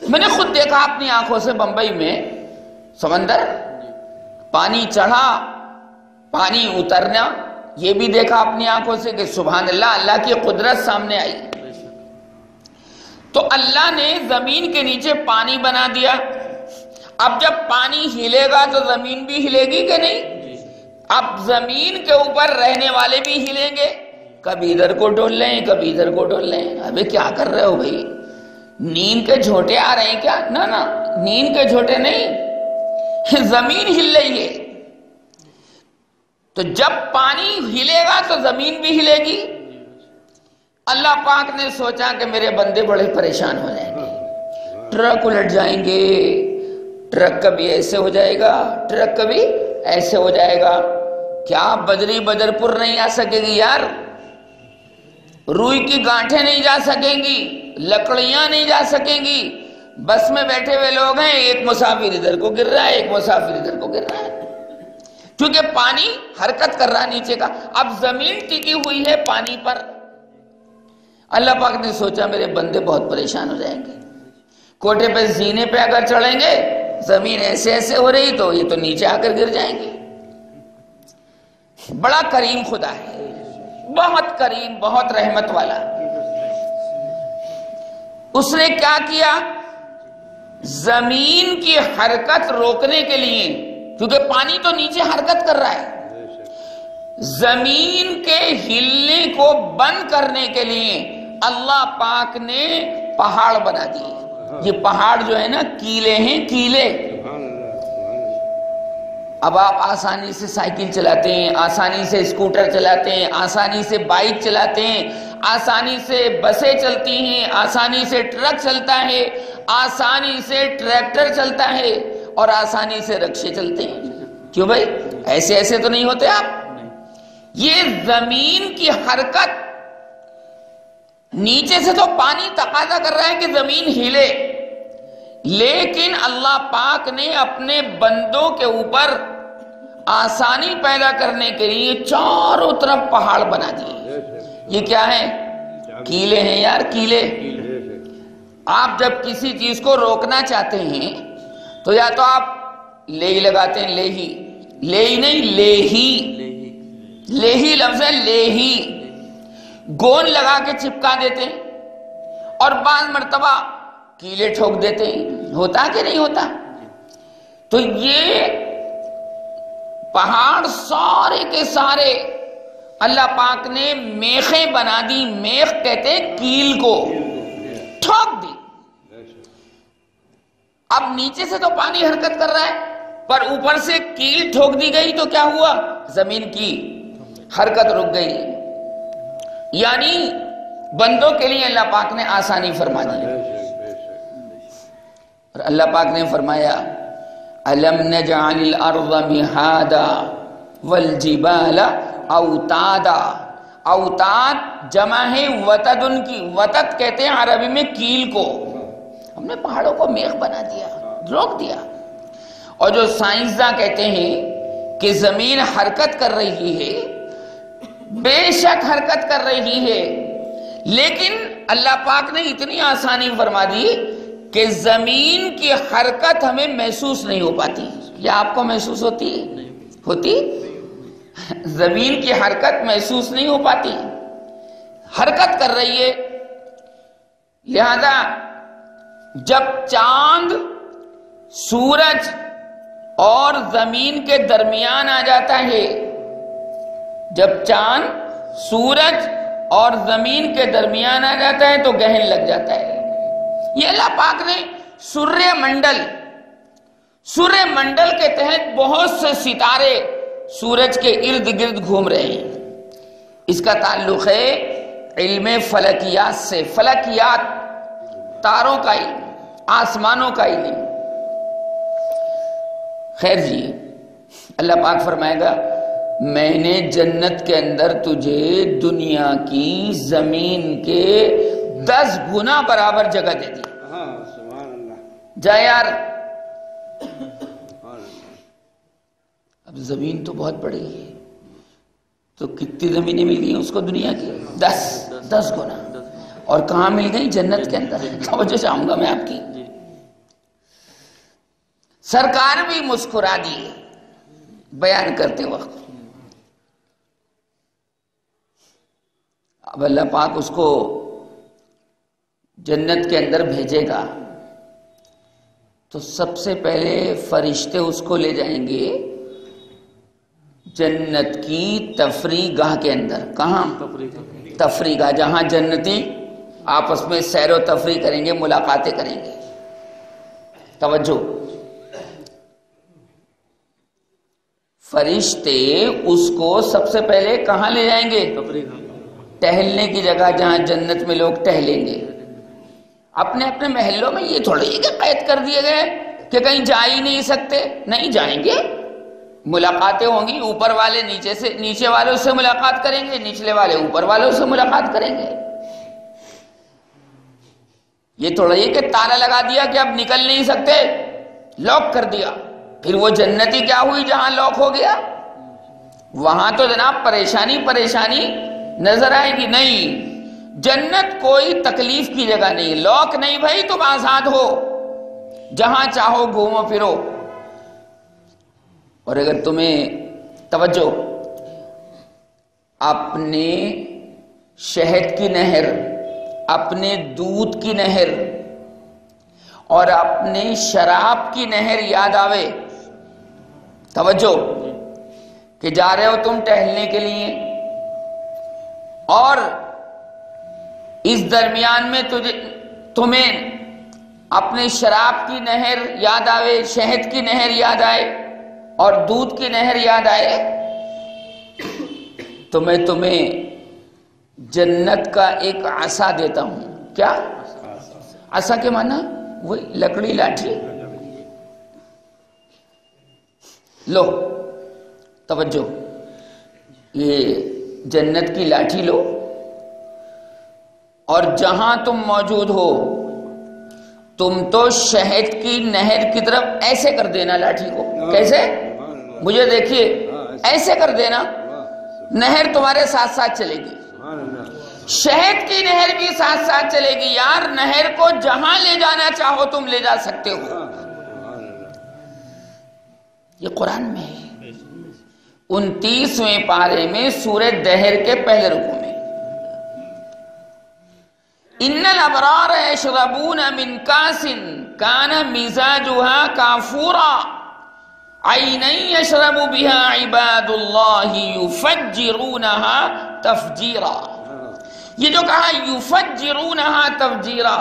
[SPEAKER 1] میں نے خود دیکھا اپنی آنکھوں سے بمبئی میں سمندر، پانی چڑھا پانی اترنا، یہ بھی دیکھا اپنی آنکھوں سے کہ سبحان اللہ، اللہ کی قدرت سامنے آئی۔ تو اللہ نے زمین کے نیچے پانی بنا دیا۔ اب جب پانی ہلے گا تو زمین بھی ہلے گی کہ نہیں؟ اب زمین کے اوپر رہنے والے بھی ہلیں گے، کبھی ادھر کو ڈول لیں کبھی ادھر کو ڈول لیں۔ ابے کیا کر رہے ہو بھائی؟ نیند کے جھوٹے آ رہے ہیں کیا؟ نہ نیند کے جھوٹے نہیں، زمین ہل رہی ہے۔ تو جب پانی ہلے گا تو زمین بھی ہلے گی۔ اللہ پاک نے سوچا کہ میرے بندے بڑے پریشان ہو جائیں گے، ٹرک الٹ جائیں گے، ٹرک کبھی ایسے ہو جائے گا ٹرک کبھی ایسے ہو جائے گا، کیا بدری بدرپور نہیں آ سکے گی یار، روئی کی گانٹھیں نہیں جا سکیں گی، لکڑیاں نہیں جا سکیں گی، بس میں بیٹھے ہوئے لوگ ہیں، ایک مسافر ادھر کو گر رہا ہے ایک مسافر ادھر کو گر رہا ہے، کیونکہ پانی حرکت کر رہا نیچے کا۔ اب زمین ٹکی ہوئی ہے پانی پر۔ اللہ پاک نے سوچا میرے بندے بہت پریشان ہو جائیں گے، کوٹے پہ زینے پہ اگر چڑھیں گے، زمین ایسے ایسے ہو رہی تو یہ تو نیچے آ کر گر جائیں گے۔ بڑا کریم خدا ہے، بہت کریم، بہت رحمت والا۔ اس نے کیا کیا؟ زمین کی حرکت روکنے کے لیے، کیونکہ پانی تو نیچے حرکت کر رہا ہے، زمین کے ہلنے کو بند کرنے کے لیے اللہ پاک نے پہاڑ بنا دیے۔ یہ پہاڑ جو ہے نا کیلے ہیں، کیلے۔ اب آپ آسانی سے سائیکل چلاتے ہیں، آسانی سے اسکوٹر چلاتے ہیں، آسانی سے بائک چلاتے ہیں، آسانی سے بسیں چلتی ہیں، آسانی سے ٹرک چلتا ہے، آسانی سے ٹریکٹر چلتا ہے، اور آسانی سے رکشے چلتے ہیں۔ کیوں بھائی؟ ایسے ایسے تو نہیں ہوتے آپ۔ یہ زمین کی حرکت، نیچے سے تو پانی تقاضا کر رہا ہے کہ زمین ہلے، لیکن اللہ پاک نے اپنے بندوں کے اوپر آسانی پیدا کرنے کے لیے چاروں طرف پہاڑ بنا دیے۔ یہ کیا ہے؟ کیلے ہیں یار، کیلے۔ آپ جب کسی چیز کو روکنا چاہتے ہیں تو یا تو آپ لیہی لگاتے ہیں، لیہی نہیں، لیہی لفظ ہے، لیہی، گون لگا کے چپکا دیتے ہیں، اور بعض مرتبہ کیلے ٹھوک دیتے ہیں۔ ہوتا کہ نہیں ہوتا؟ تو یہ پہاڑ سارے کے سارے اللہ پاک نے میخیں بنا دی، میخ کہتے ہیں کیل کو، ٹھوک دی۔ اب نیچے سے تو پانی حرکت کر رہا ہے، پر اوپر سے کیل ٹھوک دی گئی تو کیا ہوا؟ زمین کی حرکت رک گئی۔ یعنی بندوں کے لیے اللہ پاک نے آسانی فرما دی۔ اور اللہ پاک نے فرمایا أَلَمْ نَجْعَلِ الْأَرْضَ مِهَادًا وَالْجِبَالَ أَوْتَادًا۔ اوتاد جمع ہے وتدن کی، وتد کہتے ہیں عربی میں کیل کو۔ ہم نے پہاڑوں کو میخ بنا دیا، روک دیا۔ اور جو سائنسداں کہتے ہیں کہ زمین حرکت کر رہی ہے، بے شک حرکت کر رہی ہے، لیکن اللہ پاک نے اتنی آسانی فرما دی کہ زمین کی حرکت ہمیں محسوس نہیں ہو پاتی۔ یا آپ کو محسوس ہوتی ہے؟ ہوتی؟ زمین کی حرکت محسوس نہیں ہو پاتی، حرکت کر رہی ہے۔ لہذا جب چاند سورج اور زمین کے درمیان آ جاتا ہے، جب چاند سورج اور زمین کے درمیان آ جاتا ہے تو گہن لگ جاتا ہے۔ یہ اللہ پاک نے سوریہ منڈل کے تحت بہت سے ستارے سورج کے ارد گرد گھوم رہے ہیں۔ اس کا تعلق ہے علم فلکیات سے، فلکیات، تاروں کا علم، آسمانوں کا علم۔ خیر جی، اللہ پاک فرمائے گا میں نے جنت کے اندر تجھے دنیا کی زمین کے 10 گنا برابر جگہ دے دی۔ جا یار، اب زمین تو بہت بڑی ہے، تو کتنی زمینیں مل گئی اس کو دنیا کی؟ 10 گنا. اور کہاں مل گئی؟ جنت کے اندر. توجہ چاہوں گا میں آپ کی. سرکار بھی مسکرا دیے بیان کرتے وقت. اب اللہ پاک اس کو جنت کے اندر بھیجے گا تو سب سے پہلے فرشتے اس کو لے جائیں گے جنت کی تفریح گاہ کے اندر. کہاں؟ تفریح گاہ، جہاں جنتی آپس میں سیر و تفریح کریں گے، ملاقاتیں کریں گے. توجہ، فرشتے اس کو سب سے پہلے کہاں لے جائیں گے؟ ٹہلنے کی جگہ، جہاں جنت میں لوگ ٹہلیں گے. اپنے اپنے محلوں میں. یہ تھوڑا یہ کہ قید کر دیے گئے کہ کہیں جا ہی نہیں سکتے، نہیں جائیں گے. ملاقاتیں ہوں گی، اوپر والے نیچے والوں سے ملاقات کریں گے، نچلے والے اوپر والوں سے ملاقات کریں گے. یہ تھوڑا یہ کہ تالا لگا دیا کہ اب نکل نہیں سکتے، لاک کر دیا. پھر وہ جنتی کیا ہوئی جہاں لاک ہو گیا؟ وہاں تو جناب پریشانی نظر آئے گی. نہیں، جنت کوئی تکلیف کی جگہ نہیں، لاک نہیں بھائی، تم آزاد ہو، جہاں چاہو گھومو پھرو. اور اگر تمہیں توجہ، اپنے شہد کی نہر، اپنے دودھ کی نہر اور اپنے شراب کی نہر یاد آوے، توجہ، کہ جا رہے ہو تم ٹہلنے کے لیے اور اس درمیان میں تمہیں اپنے شراب کی نہر یاد آوے، شہد کی نہر یاد آئے اور دودھ کی نہر یاد آئے، تو میں تمہیں جنت کا ایک عصا دیتا ہوں. کیا عصا کے معنی؟ وہی لکڑی، لاٹھی. لو توجہ، یہ جنت کی لاٹھی لو اور جہاں تم موجود ہو تم تو شہد کی نہر کی طرف ایسے کر دینا لاٹھی کو. کیسے؟ مجھے دیکھیے، ایسے کر دینا، نہر تمہارے ساتھ ساتھ چلے گی. شہد کی نہر بھی ساتھ ساتھ چلے گی. یار، نہر کو جہاں لے جانا چاہو تم لے جا سکتے ہو. یہ قرآن میں ہے، 29ویں پارے میں سورہ دہر کے پہلے رکوع میں. ان الابرار یشربون من کاس کان مزاجها کافورا عینا یشرب بها عباد اللہ یفجرونها تفجیرا. یہ جو کہا یفجرونها تفجیرا،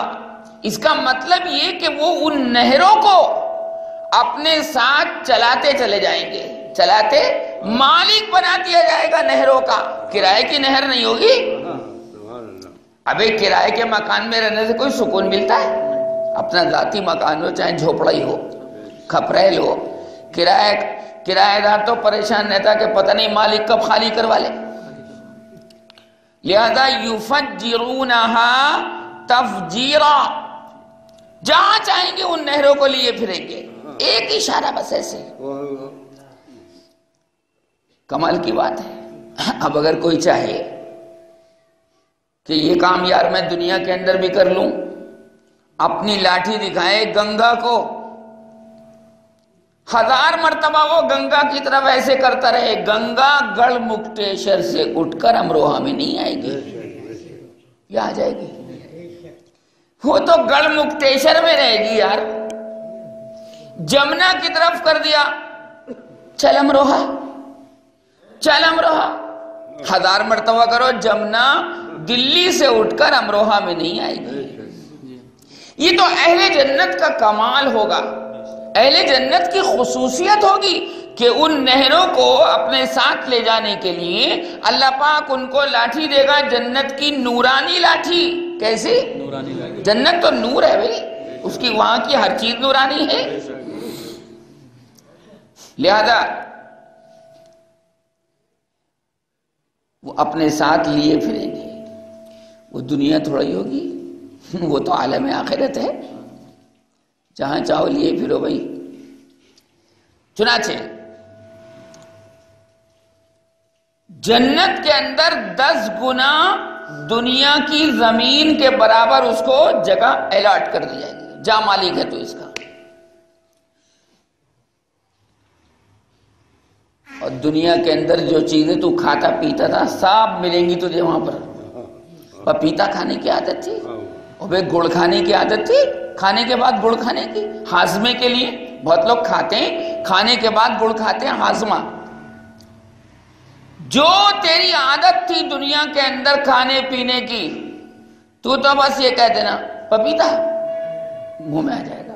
[SPEAKER 1] اس کا مطلب یہ کہ وہ ان نہروں کو اپنے ساتھ چلاتے چلے جائیں گے. چلاتے، مالک بنا دیا جائے گا نہروں کا. کرائے کی نہر نہیں ہوگی. ابھی کرائے کے مکان میں رہنے سے کوئی سکون ملتا ہے؟ اپنا ذاتی مکان ہو، چاہے جھوپڑا ہی ہو، کھپریل ہو، کرایہ دار تو پریشان رہتا کہ پتہ نہیں مالک کب خالی کروا لے. لہذا یفجرونہا تفجیرا، جہاں چاہیں گے ان نہروں کو لیے پھریں گے. ایک اشارہ بس ایسے. کمال کی بات ہے. اب اگر کوئی چاہے کہ یہ کام یار میں دنیا کے اندر بھی کر لوں، اپنی لاٹھی دکھائے گنگا کو، 1000 مرتبہ وہ گنگا کی طرف ایسے کرتا رہے، گنگا گڑھ مکتیشر سے اٹھ کر امروہہ میں نہیں آئے گی. یا آ جائے گی؟ وہ تو گڑھ مکتیشر میں رہے گی یار. جمنا کی طرف کر دیا، چل امروہہ، چل امروہہ. 1000 مرتبہ کرو، جمنا دلی سے اٹھ کر امروہہ میں نہیں آئے گی. یہ تو اہل جنت کا کمال ہوگا، اہل جنت کی خصوصیت ہوگی کہ ان نہروں کو اپنے ساتھ لے جانے کے لیے اللہ پاک ان کو لاٹھی دے گا، جنت کی نورانی لاٹھی. کیسے؟ جنت تو نور ہے بھائی، اس کی وہاں کی ہر چیز نورانی ہے. لہذا وہ اپنے ساتھ لیے پھریں گے. وہ دنیا تھوڑا ہی ہوگی، وہ تو عالم آخرت ہے، جہاں چاہو لیے پھرو بھائی. چنانچہ جنت کے اندر 10 گنا دنیا کی زمین کے برابر اس کو جگہ الاٹ کر دی جائے گی. جا مالک ہے تو اس کا. اور دنیا کے اندر جو چیزیں تو کھاتا پیتا تھا سب ملیں گی تجھے وہاں پر. پپیتا کھانے کی عادت تھی, اور گڑ کھانے کی عادت تھی, کھانے کے بعد گڑ کھانے کی, ہاضمے کے لیے. بہت لوگ کھاتے ہیں کھانے کے بعد گڑ کھاتے ہیں, ہاضمہ. جو تیری عادت تھی دنیا کے اندر کھانے پینے کی, تو بس یہ کہہ دینا پپیتا منہ میں آ جائے گا,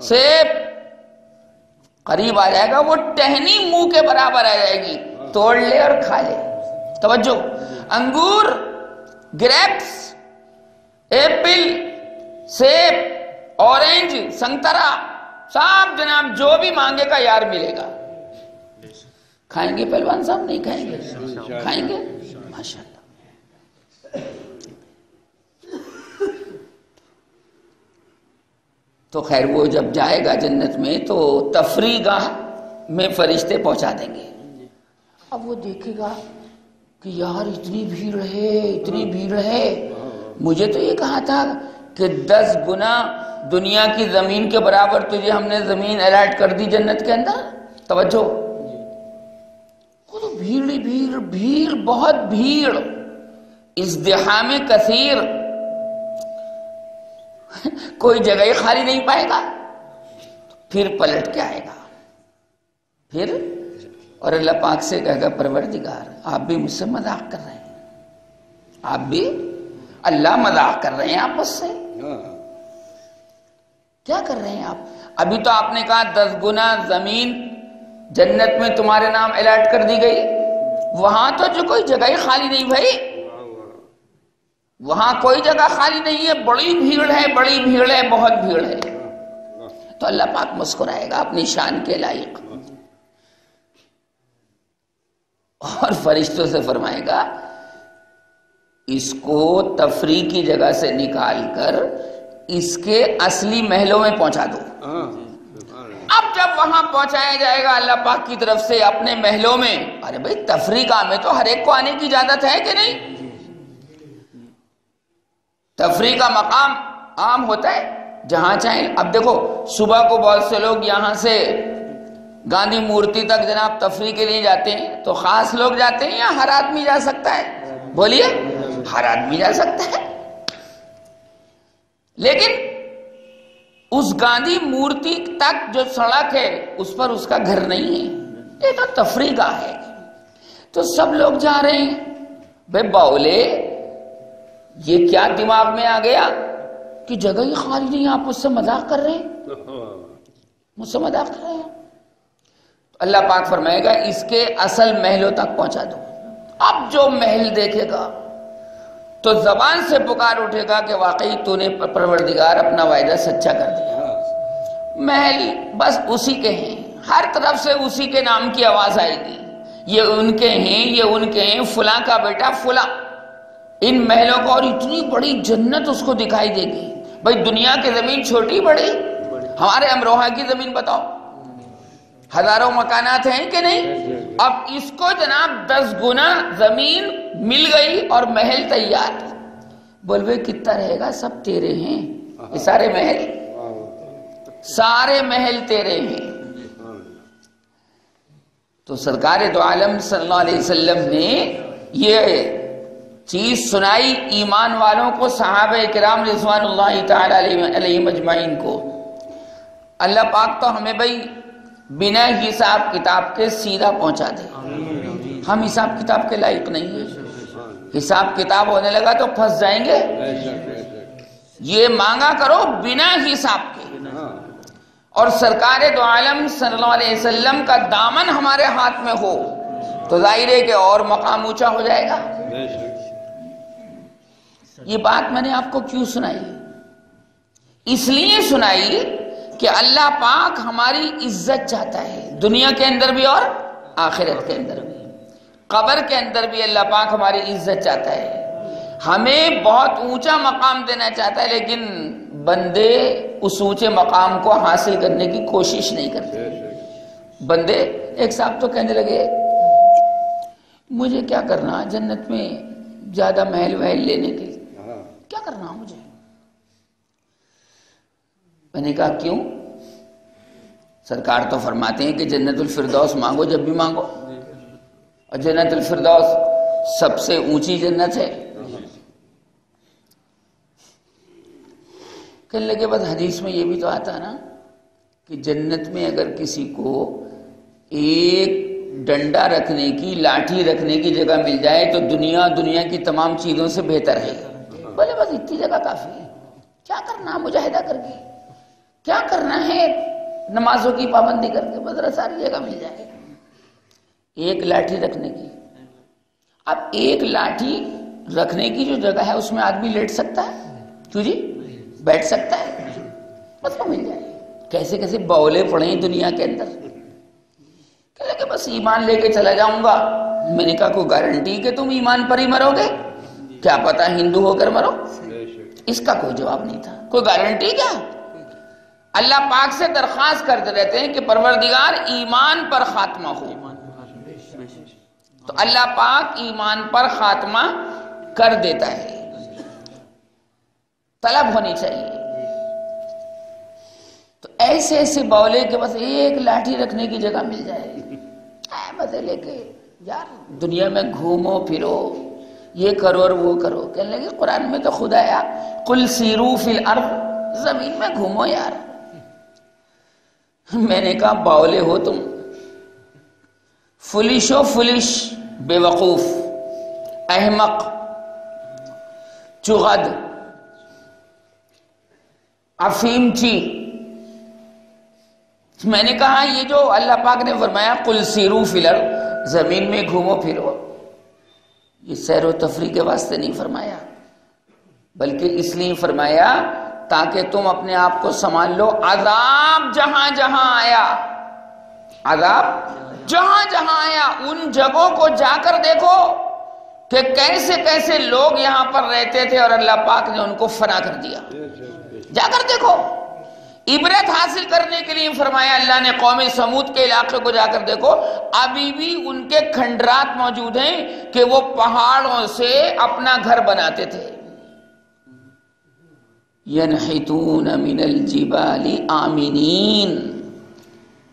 [SPEAKER 1] سیب قریب آ جائے گا, وہ ٹہنی منہ کے برابر آ جائے گی, توڑ لے اور کھا لے. توجہ, انگور, گریپس, ایپل, سیب, اورنج, سنترا, سب جناب جو بھی مانگے گا یار ملے گا. کھائیں گے پہلوان صاحب, نہیں کھائیں گے؟ کھائیں گے ماشاءاللہ. تو خیر وہ جب جائے گا جنت میں تو تفریح گاہ میں فرشتے پہنچا دیں گے. اب وہ دیکھے گا کہ یار اتنی بھیڑ ہے, اتنی بھیڑ ہے, مجھے تو یہ کہا تھا کہ 10 گنا دنیا کی زمین کے برابر تجھے ہم نے زمین الاٹ کر دی جنت کے اندر. توجہ, وہ تو بھیڑ ہی بھیڑ, بھیڑ بہت بھیڑ, ازدحام کثیر, کوئی جگہ ہی خالی نہیں پائے گا. پھر پلٹ کے آئے گا پھر, اور اللہ پاک سے کہے گا پروردگار آپ بھی مجھ سے مذاق کر رہے ہیں, آپ بھی اللہ مذاق کر رہے ہیں آپ مجھ سے, کیا کر رہے ہیں آپ؟ ابھی تو آپ نے کہا 10 گنا زمین جنت میں تمہارے نام الاٹ کر دی گئی, وہاں تو جو کوئی جگہ ہی خالی نہیں بھائی, وہاں کوئی جگہ خالی نہیں ہے, بڑی بھیڑ ہے, بڑی بھیڑ ہے, بہت بھیڑ ہے. تو اللہ پاک مسکرائے گا اپنی شان کے لائق, اور فرشتوں سے فرمائے گا اس کو تفریح کی جگہ سے نکال کر اس کے اصلی محلوں میں پہنچا دو. اب جب وہاں پہنچایا جائے گا اللہ پاک کی طرف سے اپنے محلوں میں, ارے بھائی تفریح گاہ میں تو ہر ایک کو آنے کی اجازت ہے کہ نہیں؟ تفریح کا مقام عام ہوتا ہے جہاں چاہیں. اب دیکھو صبح کو بہت سے لوگ یہاں سے گاندھی مورتی تک جناب تفریح کے لیے جاتے ہیں, تو خاص لوگ جاتے ہیں یا ہر آدمی جا سکتا ہے؟ بولیے, ہر آدمی جا سکتا ہے. لیکن اس گاندھی مورتی تک جو سڑک ہے اس پر اس کا گھر نہیں ہے, یہ تو تفریح گاہ ہے. تو سب لوگ جا رہے ہیں. بے باولے, یہ کیا دماغ میں آ گیا کہ جگہ ہی خالی نہیں, آپ مجھ سے مذاق کر رہے ہیں, مجھ سے مذاق کر رہے ہیں. تو اللہ پاک فرمائے گا اس کے اصل محلوں تک پہنچا دو. اب جو محل دیکھے گا تو زبان سے پکار اٹھے گا کہ واقعی تو نے پروردگار اپنا وعدہ سچا کر دیا. محل بس اسی کے ہیں, ہر طرف سے اسی کے نام کی آواز آئے گی, یہ ان کے ہیں, یہ ان کے ہیں, فلاں کا بیٹا فلاں. ان محلوں کو, اور اتنی بڑی جنت اس کو دکھائی دے گی. بھائی دنیا کی زمین چھوٹی بڑی, ہمارے امروہہ کی زمین بتاؤ, ہزاروں مکانات ہیں کہ نہیں؟ اب اس کو جناب 10 گنا زمین مل گئی اور محل تیار. بولوے کتنا رہے گا؟ سب تیرے ہیں, یہ سارے محل, سارے محل تیرے ہیں. تو سرکار دو عالم صلی اللہ علیہ وسلم نے یہ چیز سنائی ایمان والوں کو, صحابہ کرام رضوان اللہ تعالی علیہم اجمعین کو. اللہ پاک تو ہمیں بھائی بنا حساب کتاب کے سیدھا پہنچا دے. ہم حساب کتاب کے لائق نہیں ہیں, حساب کتاب ہونے لگا تو پھنس جائیں گے. یہ مانگا کرو بنا حساب کے, اور سرکار دو عالم صلی اللہ علیہ وسلم کا دامن ہمارے ہاتھ میں ہو تو ظاہر ہے کہ اور مقام اونچا ہو جائے گا. یہ بات میں نے آپ کو کیوں سنائی؟ اس لیے سنائی کہ اللہ پاک ہماری عزت چاہتا ہے, دنیا کے اندر بھی اور آخرت کے اندر بھی. قبر کے اندر بھی اللہ پاک ہماری عزت چاہتا ہے, ہمیں بہت اونچا مقام دینا چاہتا ہے, لیکن بندے اس اونچے مقام کو حاصل کرنے کی کوشش نہیں کرتے. بندے, ایک صاحب تو کہنے لگے مجھے کیا کرنا جنت میں زیادہ محل وحل لینے کے لیے، کیا کرنا مجھے؟ میں نے کہا کیوں؟ سرکار تو فرماتے ہیں کہ جنت الفردوس مانگو جب بھی مانگو، اور جنت الفردوس سب سے اونچی جنت ہے۔ کہنے لگے بس حدیث میں یہ بھی تو آتا نا کہ جنت میں اگر کسی کو ایک ڈنڈا رکھنے کی، لاٹھی رکھنے کی جگہ مل جائے تو دنیا کی تمام چیزوں سے بہتر ہے۔ بولے بس اتنی جگہ کافی ہے، کیا کرنا مجاہدہ کر کے، کیا کرنا ہے نمازوں کی پابندی کر کے، بس ساری جگہ مل جائے ایک لاٹھی رکھنے کی۔ اب ایک لاٹھی رکھنے کی جو جگہ ہے اس میں آدمی لیٹ سکتا ہے؟ کیوں جی؟ بیٹھ سکتا ہے؟ بس وہ مل جائے۔ کیسے کیسے بولے پڑے ہیں دنیا کے اندر، کہ لگے بس ایمان لے کے چلا جاؤں گا۔ میں نے کہا کوئی گارنٹی کہ تم ایمان پر ہی مرو گے؟ کیا پتا ہندو ہو کر مرو؟ اس کا کوئی جواب نہیں تھا۔ کوئی گارنٹی کیا؟ اللہ پاک سے درخواست کرتے رہتے ہیں کہ پروردگار ایمان پر خاتمہ ہو، تو اللہ پاک ایمان پر خاتمہ کر دیتا ہے۔ طلب ہونی چاہیے۔ تو ایسے ایسے بولے کہ بس ایک لاٹھی رکھنے کی جگہ مل جائے، مزے لے کے یار دنیا میں گھومو پھرو، یہ کرو اور وہ کرو۔ کہنے لگے قرآن میں تو خدا آیا قل سیرو فی الارض، زمین میں گھومو یار۔ میں نے کہا باولے ہو تم، فلش و فلش، بے وقوف، احمق، چغد، افیمچی۔ میں نے کہا یہ جو اللہ پاک نے فرمایا قل سیرو فی الارض، زمین میں گھومو پھرو، یہ سیر و تفریح کے واسطے نہیں فرمایا، بلکہ اس لیے فرمایا تاکہ تم اپنے آپ کو سنبھال لو۔ عذاب جہاں جہاں آیا، عذاب جہاں جہاں آیا، ان جگہوں کو جا کر دیکھو کہ کیسے کیسے لوگ یہاں پر رہتے تھے اور اللہ پاک نے ان کو فنا کر دیا۔ جا کر دیکھو، عبرت حاصل کرنے کے لیے فرمایا اللہ نے قوم سمود کے علاقے کو جا کر دیکھو، ابھی بھی ان کے کھنڈرات موجود ہیں کہ وہ پہاڑوں سے اپنا گھر بناتے تھے۔ ینحتون من الجبال آمنین،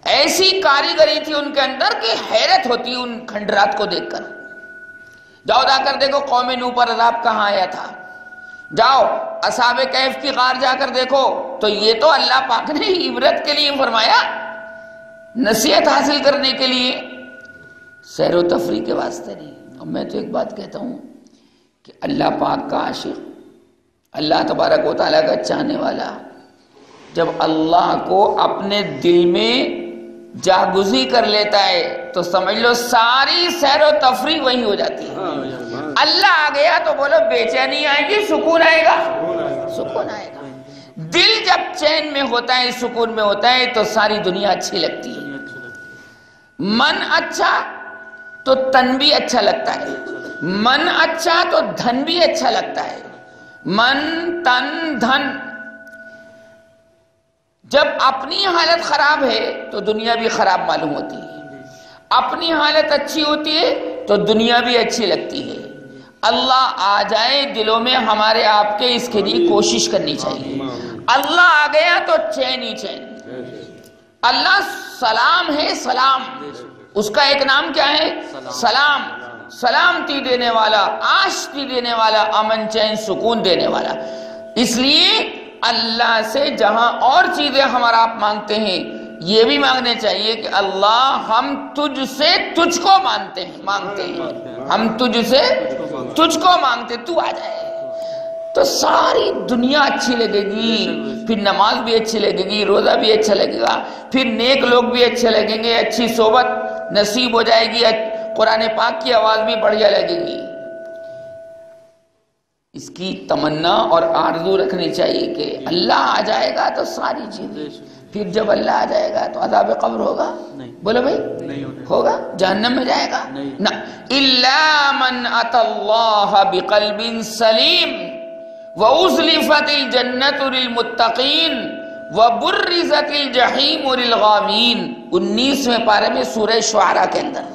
[SPEAKER 1] ایسی کاریگری تھی ان کے اندر کہ حیرت ہوتی ان کھنڈرات کو دیکھ کر۔ جاؤ جا کر دیکھو قوم نوح پر عذاب کہاں آیا تھا، جاؤ اصحاب کہف کی غار جا کر دیکھو۔ تو یہ تو اللہ پاک نے عبرت کے لیے فرمایا، نصیحت حاصل کرنے کے لیے، سیر و تفریح کے واسطے نہیں۔ اور میں تو ایک بات کہتا ہوں کہ اللہ پاک کا عاشق، اللہ تبارک و تعالیٰ کا چاہنے والا، جب اللہ کو اپنے دل میں جاگزی کر لیتا ہے تو سمجھ لو ساری سیر و تفریح وہی ہو جاتی ہے۔ اللہ آ گیا تو بولو بے چینی آئے گی، سکون آئے گا، سکون آئے گا۔ دل جب چین میں ہوتا ہے، سکون میں ہوتا ہے تو ساری دنیا اچھی لگتی ہے۔ من اچھا تو تن بھی اچھا لگتا ہے، من اچھا تو دھن بھی اچھا لگتا ہے۔ من تن دھن، جب اپنی حالت خراب ہے تو دنیا بھی خراب معلوم ہوتی ہے، اپنی حالت اچھی ہوتی ہے تو دنیا بھی اچھی لگتی ہے۔ اللہ آ جائے دلوں میں ہمارے آپ کے، اس کے لیے کوشش کرنی چاہیے۔ اللہ آ گیا تو چین ہی چین۔ اللہ سلام ہے، سلام، اس کا ایک نام کیا ہے؟ سلام، سلامتی دینے والا، آشتی دینے والا، امن چین سکون دینے والا۔ اس لیے اللہ سے جہاں اور چیزیں ہمارا آپ مانگتے ہیں، یہ بھی مانگنے چاہیے کہ اللہ ہم تجھ سے تجھ کو مانگتے ہیں، ہم تجھ سے تجھ کو مانگتے، تو آ جائے تو ساری دنیا اچھی لگے گی، پھر نماز بھی اچھی لگے گی، روزہ بھی اچھا لگے گا، پھر نیک لوگ بھی اچھے لگیں گے، اچھی صحبت نصیب ہو جائے گی، قرآن پاک کی آواز بھی بڑھیا لگے گی۔ اس کی تمنا اور آرزو رکھنی چاہیے کہ اللہ آ جائے گا تو ساری چیزیں، پھر جب اللہ آ جائے گا تو عذاب قبر ہوگا؟ بولو بھائی، ہوگا؟ جہنم میں جائے گا؟ نہ، الا من اتى اللہ بقلب سلیم وازلفت الجنۃ للمتقین وبرزت الجحیم للغاوین، 19ویں پارے میں سورہ شعراء کے اندر۔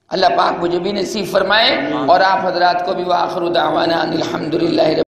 [SPEAKER 1] اللہ پاک مجھے بھی نصیب فرمائے اور آپ حضرات کو بھی۔ وآخر دعوانا ان الحمدللہ